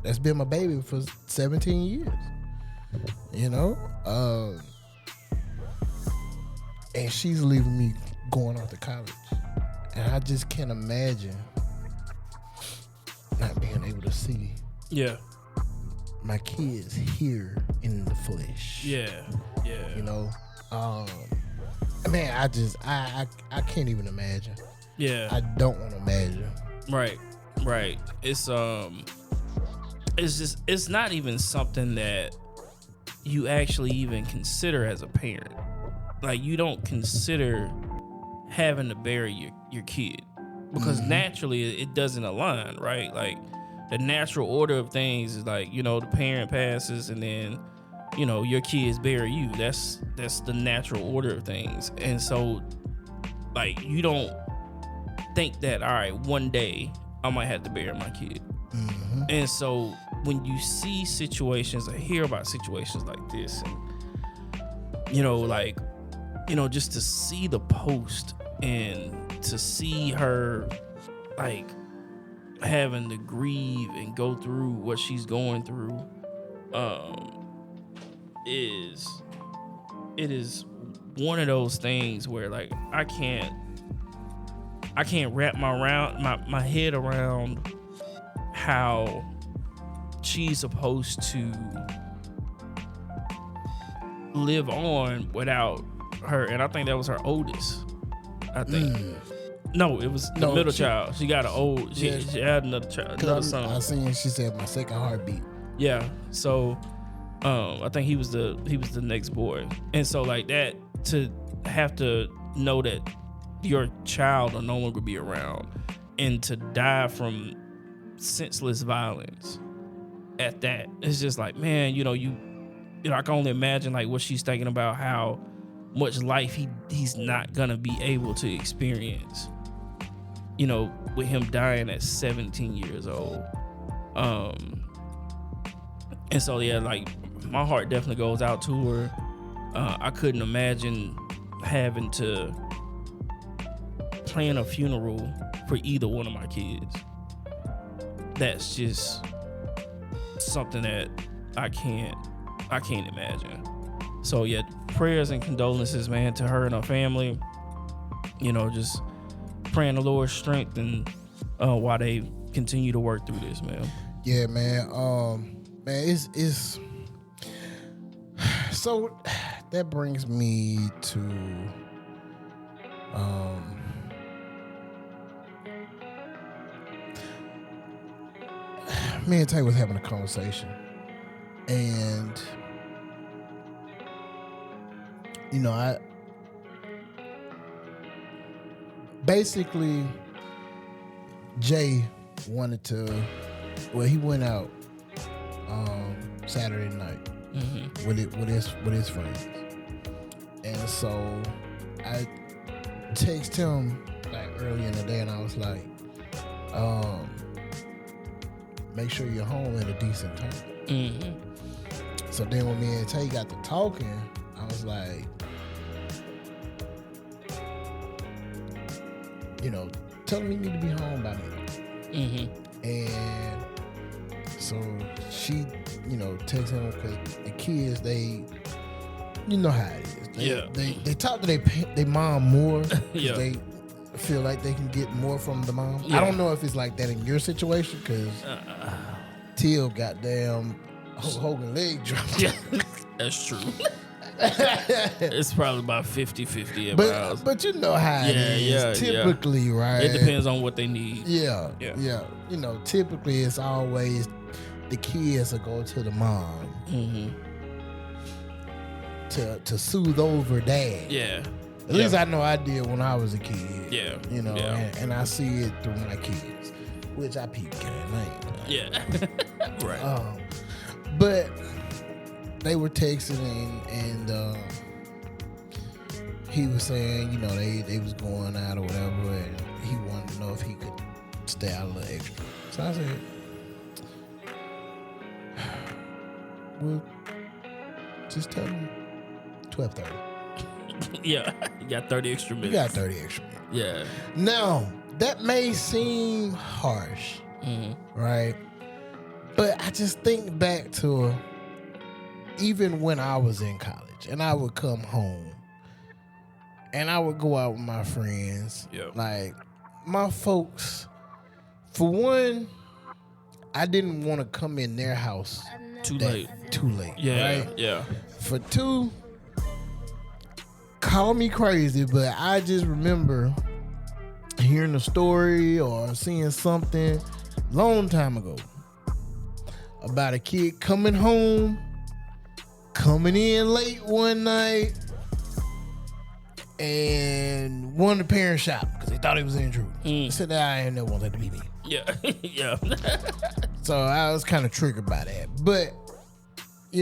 That's been my baby for 17 years, you know? And she's leaving me going off to college. And I just can't imagine not being able to see my kids here in the flesh. Yeah. You know? Man, I can't even imagine. Yeah. I don't want to imagine. Right. It's not even something that you actually even consider as a parent. Like, you don't consider having to bury your kid because naturally it doesn't align, right? Like, the natural order of things is like, you know, the parent passes and then, you know, your kids bury you. That's the natural order of things. And so, like, you don't think that, all right, one day I might have to bury my kid. And so when you see situations or hear about situations like this, and, you know, like, you know, just to see the post and to see her, like, having to grieve and go through what she's going through, it is one of those things where, like, I can't wrap my head around how she's supposed to live on without her. And I think that was her oldest. I think. No, it was the middle child. She got she had another child, another son. I seen she said my second heartbeat. Yeah. So I think he was the next boy. And so, like, that, to have to know that your child will no longer be around and to die from senseless violence at that, it's just like, man, you know, I can only imagine, like, what she's thinking about, how much life he's not gonna be able to experience, you know, with him dying at 17 years old. And so, yeah, like, my heart definitely goes out to her. I couldn't imagine having to plan a funeral for either one of my kids. That's just something that I can't imagine. So, yeah, prayers and condolences, man, to her and her family. You know, just praying the Lord's strength and while they continue to work through this, man. Yeah, man. Man, it's so that brings me to me and Tay was having a conversation, and I basically Jay wanted to. Well, he went out Saturday night with his friends, and so I texted him like early in the day, and I was like, make sure you're home at a decent time. So then when me and Tay got to talking, I was like, tell him you need to be home by me. And so she, texted him because the kids, you know how it is. They talk to their mom more because they feel like they can get more from the mom. I don't know if it's like that in your situation because Teal goddamn Hogan leg dropped. Yeah, that's true. It's probably about 50-50 at my house. But you know how it is. Typically, right? It depends on what they need. Yeah. Typically it's always the kids will go to the mom to soothe over dad. Yeah. At least I know I did when I was a kid. Yeah. And I see it through my kids, which I peep game. Yeah. Right. But they were texting and he was saying, they was going out or whatever, and he wanted to know if he could stay out a little extra. So I said, well, just tell him 12:30. Yeah, you got 30 extra minutes. You got 30 extra minutes. Yeah. Now, that may seem harsh, right? But I just think back to even when I was in college and I would come home and I would go out with my friends. Yep. Like, my folks, for one, I didn't want to come in their house Too late. Yeah. Right? Yeah. For two, call me crazy, but I just remember hearing a story or seeing something long time ago about a kid coming in late one night, and one of the parents shot him because they thought he was intruding. I said, I ain't never want that to be me. Yeah. Yeah. So I was kind of triggered by that. But, I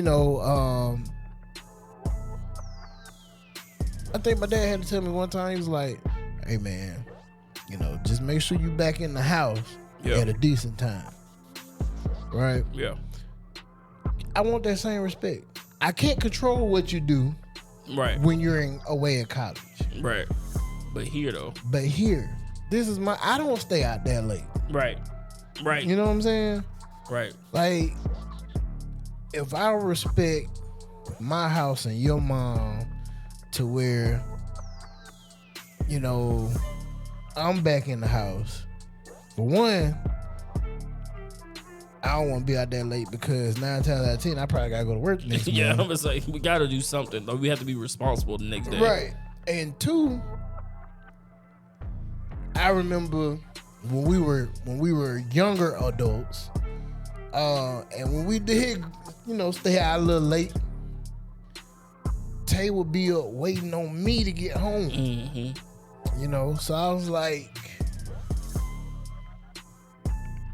think my dad had to tell me one time, he was like, hey man, just make sure you back in the house at a decent time. Right? Yeah. I want that same respect. I can't control what you do when you're away at college. Right. But here though. This is I don't stay out that late. Right. You know what I'm saying? Right. Like, if I respect my house and your mom to where, I'm back in the house. For one, I don't want to be out that late because 9 times out of 10, I probably got to go to work the next morning. I'm gonna say, we got to do something. We have to be responsible the next day. Right. And two, I remember when we were younger adults, and when we did, stay out a little late, Tay would be up waiting on me to get home. So I was like,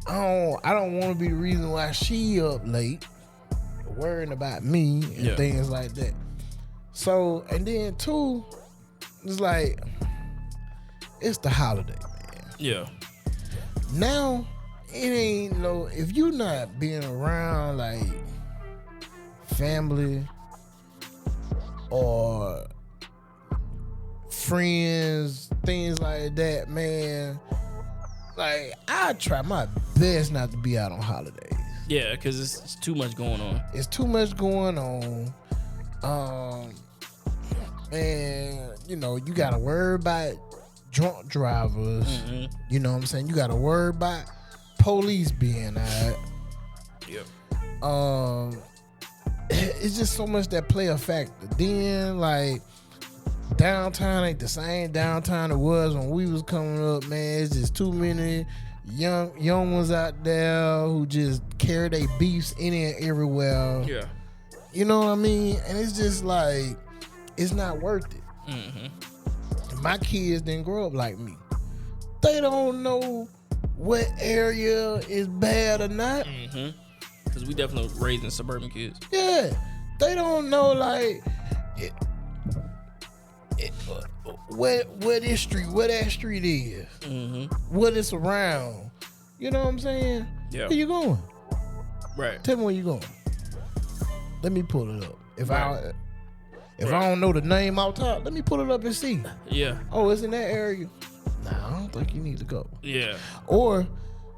I don't want to be the reason why she up late, worrying about me and things like that. So, and then two, it's like, it's the holiday, man. Yeah. Now, it ain't if you not being around like family or friends, things like that, man, like, I try my best not to be out on holidays. Yeah, because it's too much going on. It's too much going on. And, you got to worry about drunk drivers. You know what I'm saying? You got to worry about police being out. Yep. it's just so much that play a factor. Then like downtown ain't the same downtown it was when we was coming up, man. It's just too many young ones out there who just carry their beefs in and everywhere. Yeah. You know what I mean? And it's just like, it's not worth it. Mm-hmm. My kids didn't grow up like me. They don't know what area is bad or not. Mm-hmm. Because we definitely raising suburban kids. Yeah. They don't know like what this street, what that street is. Mm-hmm. What it's around. You know what I'm saying? Yeah. Where you going? Right. Tell me where you going. Let me pull it up. If Right. I don't know the name out top, let me pull it up and see. Yeah. Oh, it's in that area. Nah, I don't think you need to go. Yeah. Or,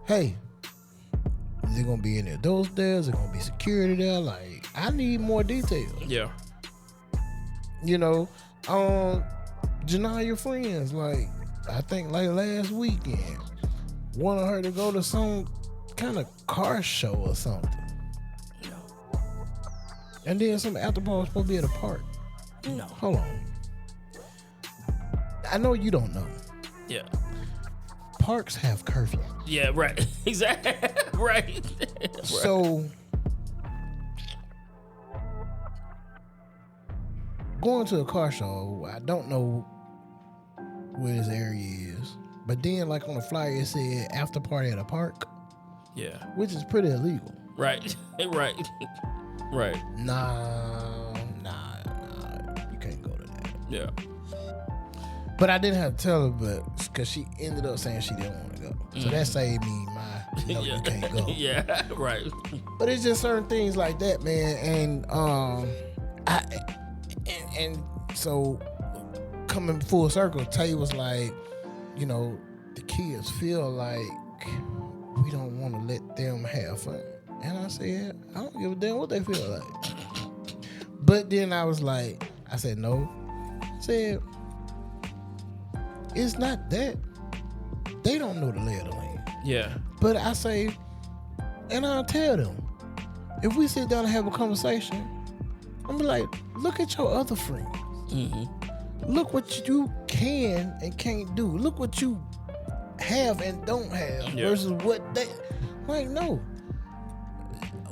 hey, is it gonna be any adults there? Is it gonna be security there? Like, I need more details. Yeah. You know, Janai, your friends, like, I think like last weekend, wanted her to go to some kind of car show or something. And then some after party was supposed to be at a park. No. Hold on. I know you don't know. Yeah. Parks have curfew. Yeah, right. Exactly. Right. So going to a car show, I don't know where this area is. But then like on the flyer it said after party at a park. Yeah. Which is pretty illegal. Right. Right. Right. Nah. You can't go to that. Yeah. But I didn't have to tell her, but because she ended up saying she didn't want to go. So that saved me my, no, Yeah. you can't go. Yeah. Right. But it's just certain things like that, man. And so coming full circle, Tay was like, you know, the kids feel like we don't want to let them have fun. And I said, I don't give a damn what they feel like. But then I was like, I said, no. I said, it's not that. They don't know the lay of the land. Yeah. But I say, and I'll tell them, if we sit down and have a conversation, I'm be like, look at your other friends. Mm-hmm. Look what you can and can't do. Look what you have and don't have versus what they, like, no.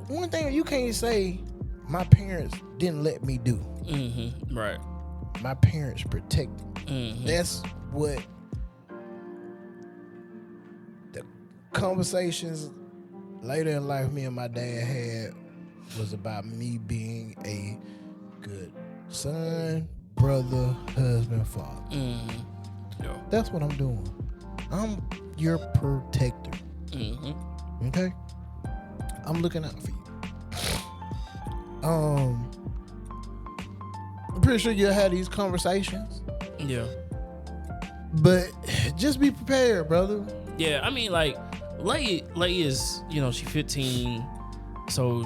One thing you can't say, my parents didn't let me do. Mm-hmm. Right. My parents protected me. Mm-hmm. That's what the conversations later in life me and my dad had was about me being a good son, brother, husband, father. Mm-hmm. Yeah. That's what I'm doing. I'm your protector. Mm-hmm. Okay? I'm looking out for you. I'm pretty sure you'll have these conversations. Yeah. But just be prepared, brother. Yeah, I mean, like, Lay is, you know, she 15, so,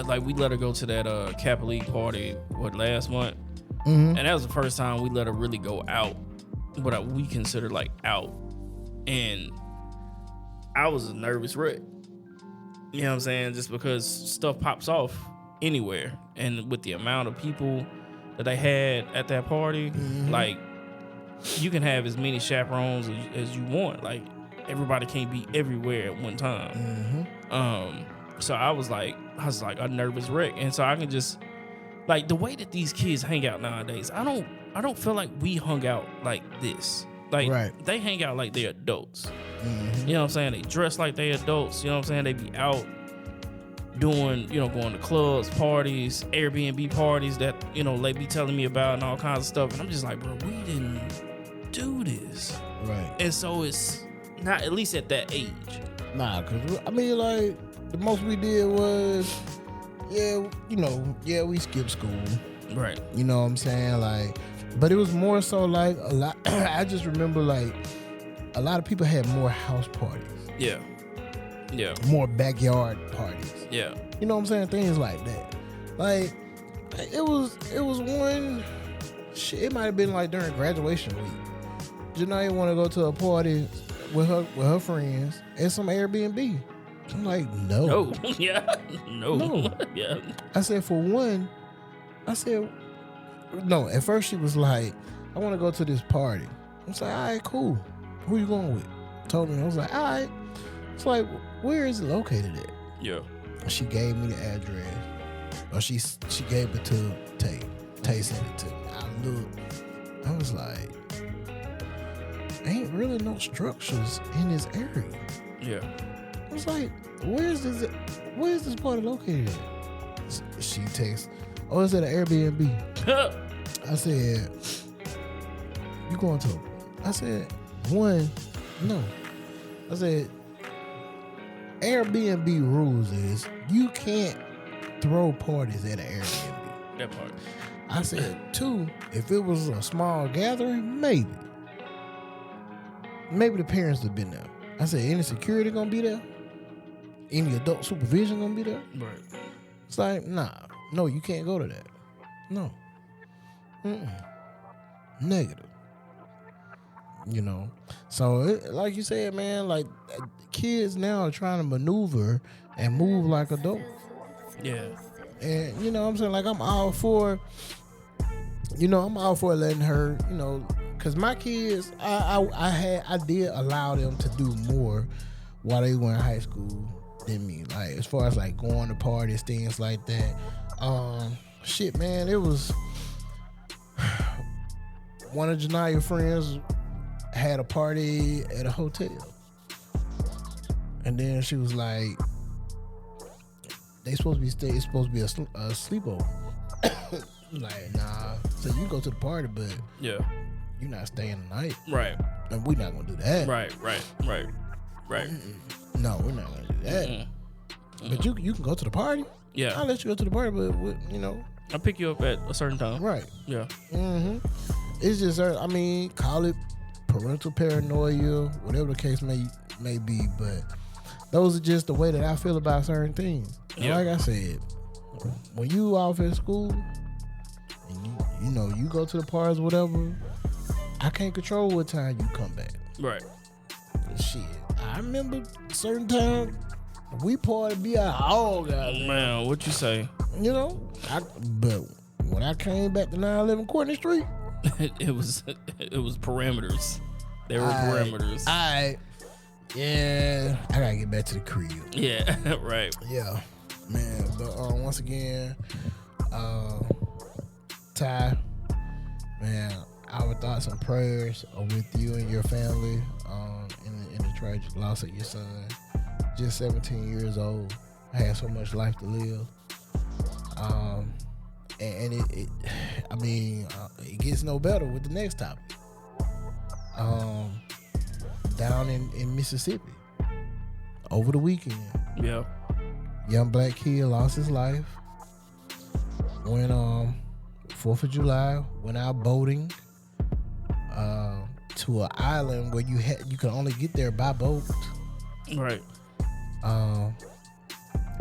like, we let her go to that Kappa League party, last month? Mm-hmm. And that was the first time we let her really go out, what we consider, like, out. And I was a nervous wreck. You know what I'm saying? Just because stuff pops off anywhere. And with the amount of people that they had at that party, like, you can have as many chaperones as you want. Like, everybody can't be everywhere at one time. So I was like a nervous wreck. And so I can just, like, the way that these kids hang out nowadays, I don't feel like we hung out like this. Like, they hang out like they're adults. You know what I'm saying? They dress like they adults. You know what I'm saying? They be out doing, you know, going to clubs, parties, Airbnb parties that, you know, they be telling me about and all kinds of stuff. And I'm just like, bro, we didn't do this. Right. And so it's not, at least at that age. Nah, because, I mean, like, the most we did was, we skipped school. Right. You know what I'm saying? Like, but it was more so like a lot. I just remember, like, a lot of people had more house parties. Yeah. Yeah. More backyard parties. Yeah. You know what I'm saying? Things like that. Like, it was one shit. It might have been like during graduation week. Janai want to go to a party with her friends at some Airbnb. I'm like, no. No. Yeah. No. No. Yeah. I said, for one, I said, no. At first she was like, I want to go to this party. I was like, all right, cool. Who you going with? Told me. I was like, all right. It's like, where is it located at? Yeah. She gave me the address. Or she gave it to Tay. Tay sent it to me. I looked. I was like, ain't really no structures in this area. Yeah. I was like, where's this party located at? She texts, oh, it's at an Airbnb. I said, you going to? I said, one, no. I said, Airbnb rules is you can't throw parties at an Airbnb. That part. I said, two, if it was a small gathering, maybe the parents would have been there. I said, any security gonna be there? Any adult supervision gonna be there? Right. It's like, nah, no, you can't go to that. No. Negative. You know, so like you said, man, like kids now are trying to maneuver and move like adults. Yeah. And you know what I'm saying, like I'm all for letting her, you know, because my kids, I did allow them to do more while they were in high school than me. Like as far as like going to parties, things like that. Shit, man, it was one of Jania's friends had a party at a hotel, and then she was like, it's supposed to be a sleepover. Like, nah, so you go to the party, but Yeah. you're not staying the night, Right. and we're not gonna do that. Right. No, we're not gonna do that. But you can go to the party. Yeah. I'll let you go to the party, but you know, I'll pick you up at a certain time. right. Yeah. It's just, I mean, call it parental paranoia, whatever the case may be, but those are just the way that I feel about certain things. And Yeah. like I said, when you off at school and you know you go to the parties, whatever, I can't control what time you come back. Right. Shit, I remember certain time we party be out all guys. Man, what you say? You know, but when I came back to 911 Courtney Street, it was parameters. There were parameters. Yeah, I gotta get back to the crib. Yeah. Right. Yeah, man. But once again, Ty, man, our thoughts and prayers are with you and your family in the tragic loss of your son. Just 17 years old, had so much life to live. And it gets no better with the next topic. Down in Mississippi over the weekend, Yeah. young black kid lost his life when 4th of July went out boating to an island where you could only get there by boat. Right.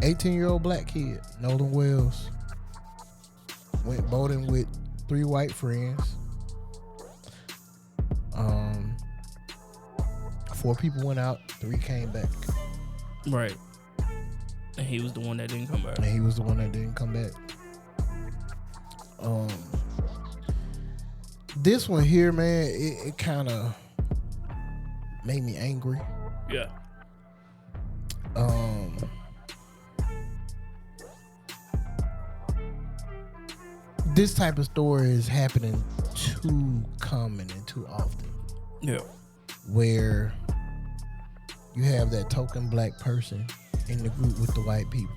18-year-old black kid, Nolan Wells, went boating with 3 white friends. 4 people went out, 3 came back. Right. And he was the one that didn't come back. And he was the one that didn't come back. This one here, man, it kind of made me angry. Yeah. This type of story is happening too common and too often, Yeah. where you have that token black person in the group with the white people,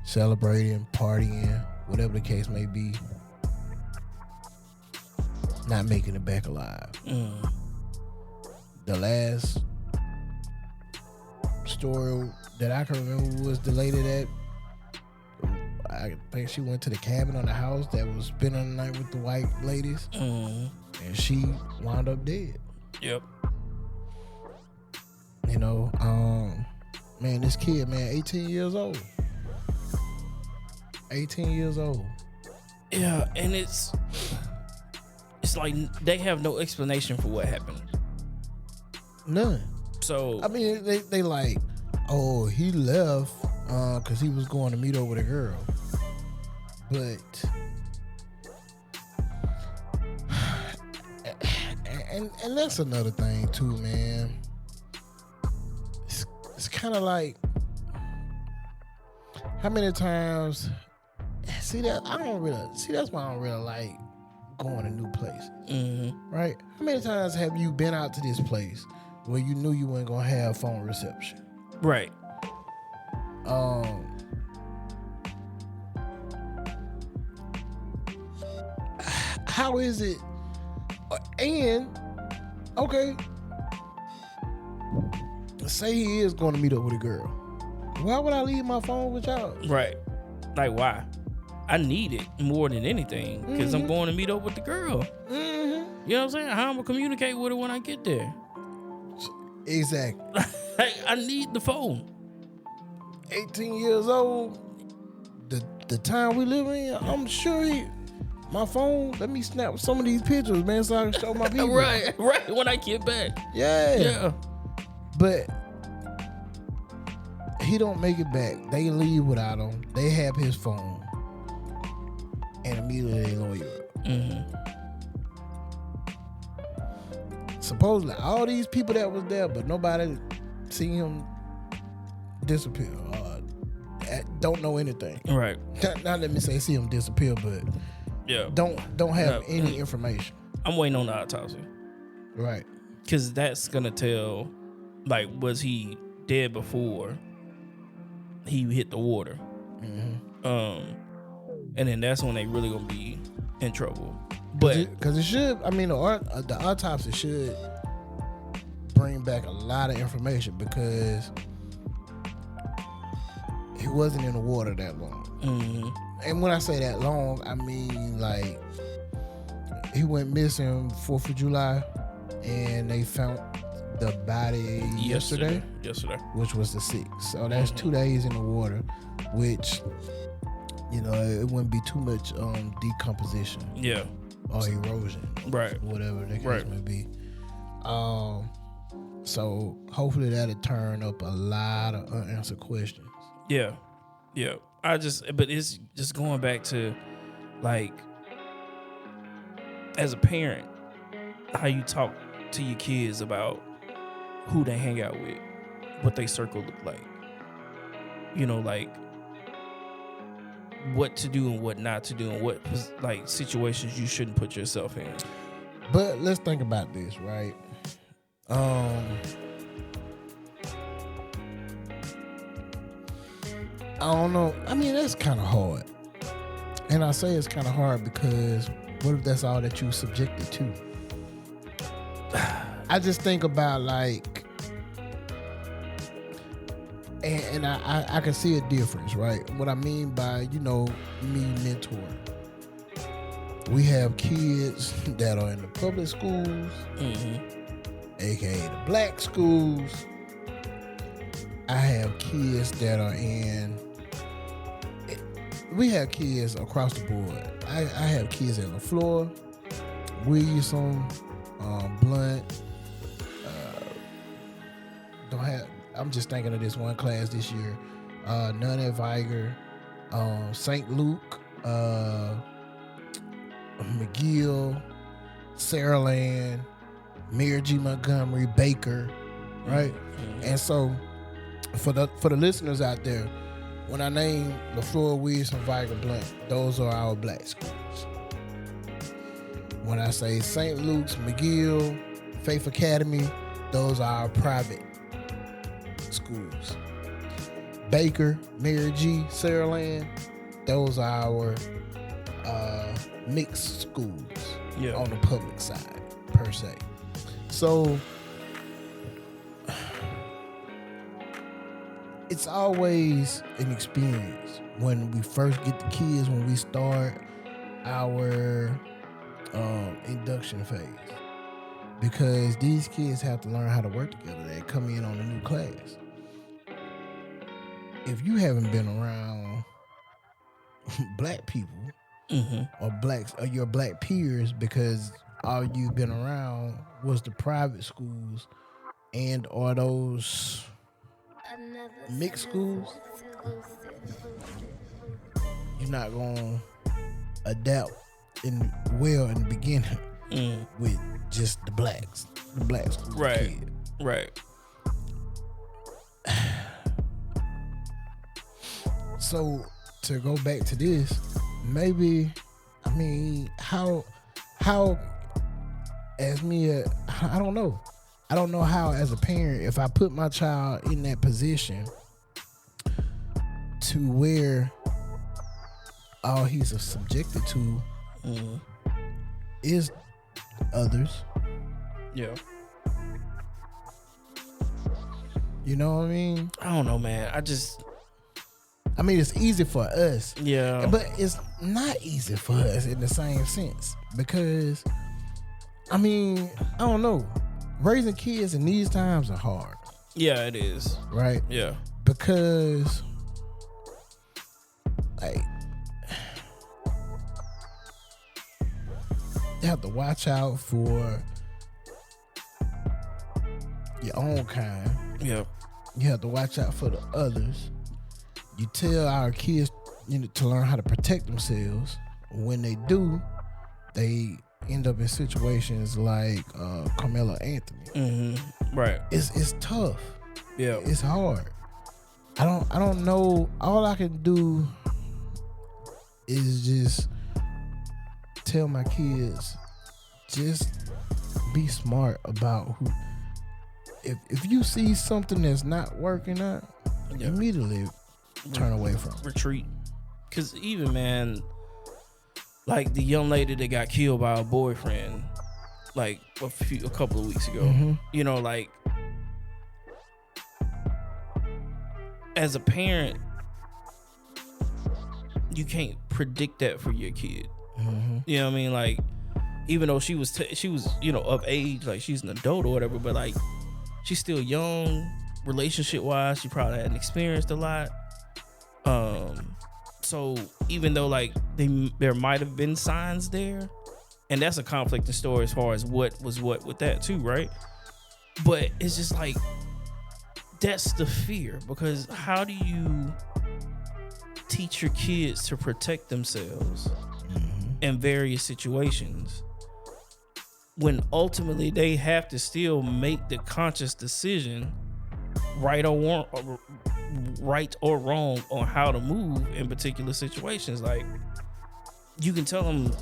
celebrating, partying, whatever the case may be, not making it back alive. The last story that I can remember was the lady that, I think she went to the cabin on the house that was spending the night with the white ladies, and she wound up dead. Yep. You know, man, this kid, man, 18 years old. 18 years old. Yeah, and it's like they have no explanation for what happened. None. So I mean, they like, Oh, he left because he was going to meet up with a girl. But and that's another thing too, man. It's kind of like how many times. See that I don't really see. That's why I don't really like going to new places. Mm-hmm. Right? How many times have you been out to this place where you knew you weren't gonna have phone reception? Right. How is it? And okay, say he is going to meet up with a girl. Why would I leave my phone with y'all? Right. Like, why? I need it more than anything because I'm going to meet up with the girl. Mm-hmm. You know what I'm saying? How I'm going to communicate with her when I get there? Exactly. I need the phone. 18 years old, the time we live in, I'm sure my phone, let me snap some of these pictures, man, so I can show my people. Right, when I get back. Yeah. But he don't make it back. They leave without him. They have his phone. And immediately they lawyer up. Mm-hmm. Supposedly all these people that was there, but nobody seen him disappear. Don't know anything. Right. Not let me say see him disappear, but yeah, don't have any information. I'm waiting on the autopsy. Right. Because that's gonna tell, like, was he dead before he hit the water? Mm-hmm. And then that's when they really gonna be in trouble. But because it should, I mean, the autopsy should bring back a lot of information because he wasn't in the water that long. mm-hmm. And when I say that long, I mean like he went missing 4th of July and they found the body yesterday, which was the 6th. So that's 2 days in the water, which, you know, it wouldn't be too much decomposition. Yeah. Or erosion. Right. Whatever the case may be. So hopefully that'll turn up a lot of unanswered questions. Yeah. But it's just going back to, like, as a parent, how you talk to your kids about who they hang out with, what they circle look like. You know, like, what to do and what not to do and what, like, situations you shouldn't put yourself in. But let's think about this, right? I don't know. I mean, that's kind of hard. And I say it's kind of hard because what if that's all that you subjected to? I just think about, like, and I can see a difference, right? What I mean by, you know, me mentoring. We have kids that are in the public schools, aka the black schools. I have kids that are we have kids across the board. I have kids in LaFleur, Williamson, Blunt. I'm just thinking of this one class this year. None at Viger, St. Luke, McGill, Saraland, Mayor G. Montgomery, Baker, right? And so for the listeners out there, when I name LaFleur, Wilson, Viger, Blunt, those are our black schools. When I say St. Luke's, McGill, Faith Academy, those are our private schools. Baker, Mary G, Saraland, those are our mixed schools on the public side, per se. So it's always an experience when we first get the kids, when we start our induction phase, because these kids have to learn how to work together. They come in on a new class. If you haven't been around black people or your black peers, because all you've been around was the private schools and or those mixed schools, you're not gonna adapt well in the beginning with just the black school Right. kid. Right. So to go back to this, maybe, I mean, how as me, I don't know. I don't know how as a parent, if I put my child in that position to where all he's subjected to is others. Yeah. You know what I mean? I don't know, man. I mean, it's easy for us. Yeah. But it's not easy for us in the same sense. Because, I mean, I don't know. Raising kids in these times are hard. Yeah, it is. Right? Yeah. Because, like, you have to watch out for your own kind. Yeah. You have to watch out for the others. You tell our kids, to learn how to protect themselves. When they do, they end up in situations like Carmelo Anthony. Mm-hmm. Right. It's tough. Yeah. It's hard. I don't know. All I can do is just tell my kids, just be smart about who. If you see something that's not working out, immediately turn away from it. Retreat. Because even, man, like the young lady that got killed by her boyfriend, like a couple of weeks ago, Mm-hmm. Like, as a parent, you can't predict that for your kid. Mm-hmm. You know what I mean? Like, even though she was of age, like she's an adult or whatever, but like she's still young, relationship wise. She probably hadn't experienced a lot. So even though like there might have been signs there, and that's a conflicting story as far as what was what with that too, right? But it's just like, that's the fear, because how do you teach your kids to protect themselves in various situations when ultimately they have to still make the conscious decision, right or wrong, on how to move in particular situations? Like, you can tell them,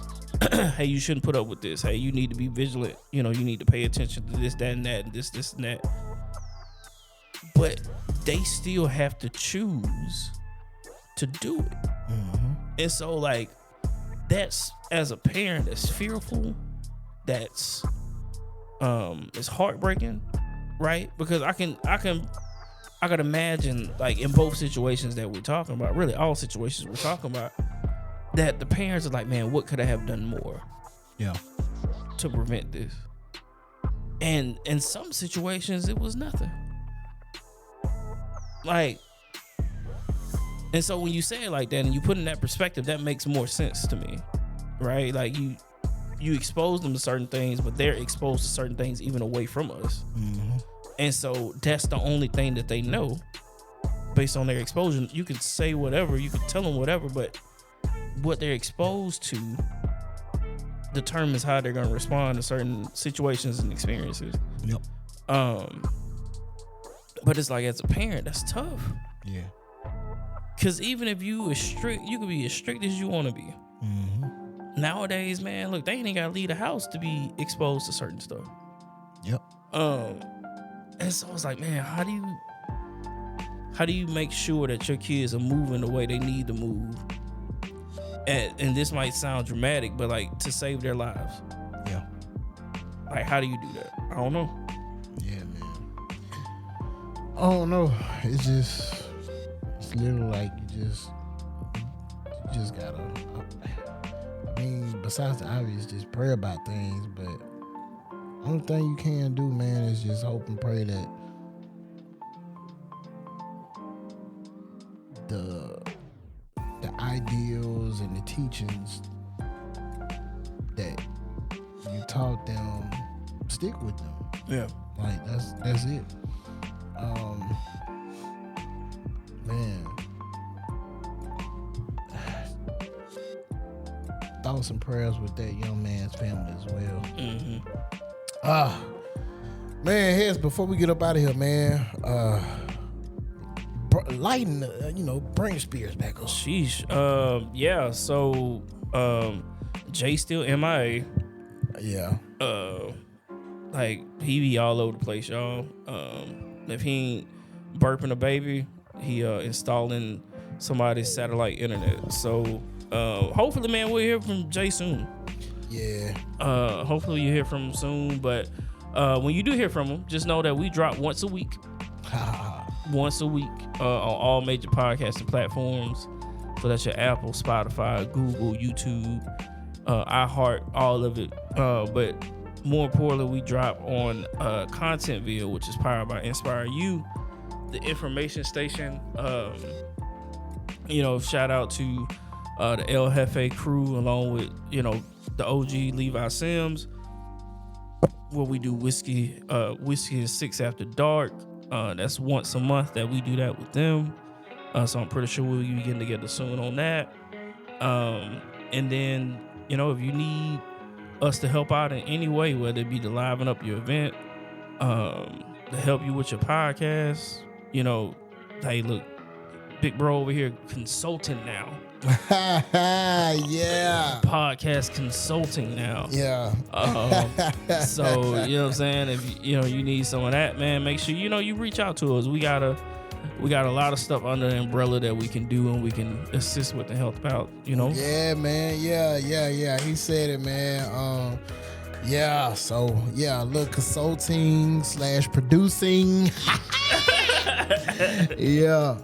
hey, you shouldn't put up with this. Hey, you need to be vigilant. You need to pay attention to this, that, and that, and this, and that. But they still have to choose to do it. And so, like, that's, as a parent, that's fearful. That's it's heartbreaking, right? Because I can imagine, like, in both situations that we're talking about, really all situations we're talking about, that the parents are like, man, what could I have done more? Yeah. To prevent this? And in some situations, it was nothing. Like, and so when you say it like that and you put in that perspective, that makes more sense to me, right? Like, you expose them to certain things, but they're exposed to certain things even away from us. And so that's the only thing that they know based on their exposure. You can say whatever, you can tell them whatever, but what they're exposed to determines how they're going to respond to certain situations and experiences. Yep. But it's like, as a parent, that's tough. Yeah. Because even if you are strict, you can be as strict as you want to be. Nowadays, man, look, they ain't got to leave the house to be exposed to certain stuff. Yep. And so it's like, man, how do you make sure that your kids are moving the way they need to move? And this might sound dramatic, but like, to save their lives. Yeah. Like, how do you do that? I don't know. Yeah, man. I don't know. It's literally like you just gotta. I mean, besides the obvious, just pray about things. But only thing you can do, man, is just hope and pray that the ideals and the teachings that you taught them, stick with them. Yeah. Like, that's it. man. Thoughts and prayers with that young man's family as well. Man, Hez, before we get up out of here, man, lighten, bring spirits back up. Sheesh. Yeah. So, Jay still MIA. Yeah. Like he be all over the place, y'all. If he ain't burping a baby, he installing somebody's satellite internet. So, hopefully, man, we'll hear from Jay soon. Yeah. Hopefully you hear from him soon. But when you do hear from him, just know that we drop once a week. Once a week on all major podcasting platforms. So that's your Apple, Spotify, Google, YouTube, iHeart, all of it. But more importantly, we drop on Contentville, which is powered by Inspire You, the information station. Shout out to the El Jefe crew, along with the OG Levi Sims, where we do whiskey is 6 after dark. That's once a month that we do that with them. So I'm pretty sure we'll be getting together soon on that. And then, if you need us to help out in any way, whether it be to liven up your event, to help you with your podcast, hey, look, big bro over here consulting now. Yeah. Podcast consulting now. Yeah. So, you know what I'm saying? If you need some of that, man, make sure you reach out to us. We got a lot of stuff under the umbrella that we can do and we can assist with and help out, Yeah, man. Yeah. He said it, man. Yeah. So, yeah, look, consulting / producing. Yeah.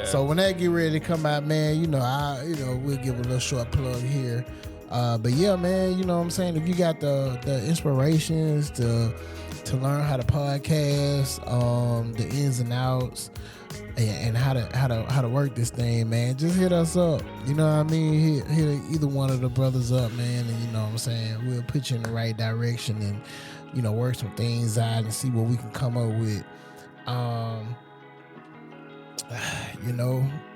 So when that get ready to come out, man, we'll give a little short plug here. But yeah, man, you know what I'm saying? If you got the inspirations to learn how to podcast, the ins and outs, and how to work this thing, man, just hit us up. You know what I mean? Hit either one of the brothers up, man, and you know what I'm saying? We'll put you in the right direction and work some things out and see what we can come up with.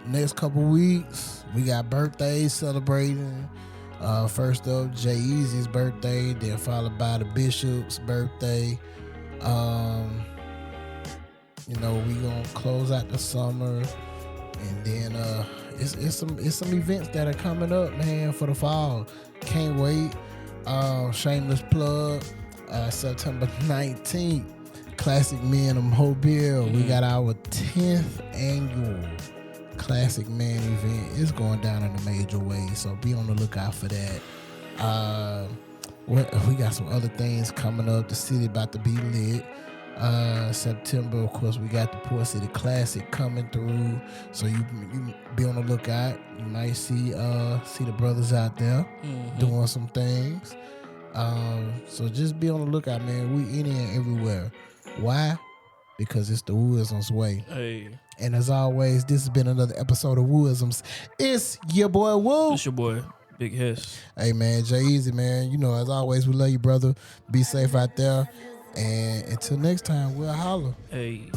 Next couple weeks we got birthdays celebrating. First up, Jay Easy's birthday, then followed by the Bishop's birthday. We gonna close out the summer, and then it's some events that are coming up, man, for the fall. Can't wait. Shameless plug. September 19th. Classic Men of Mobile. We got our 10th annual Classic Man event. It's going down in a major way, so be on the lookout for that. We got some other things coming up. The city about to be lit. September, of course, we got the Port City Classic coming through, so you be on the lookout. You might see the brothers out there doing some things. So just be on the lookout, man. We in here everywhere. Why? Because it's the Wooisms way. Hey. And as always, this has been another episode of Wooisms. It's your boy Woo. It's your boy, Big Hiss. Hey, man, Jay Easy, man. As always, we love you, brother. Be safe out there. And until next time, we'll holler. Hey.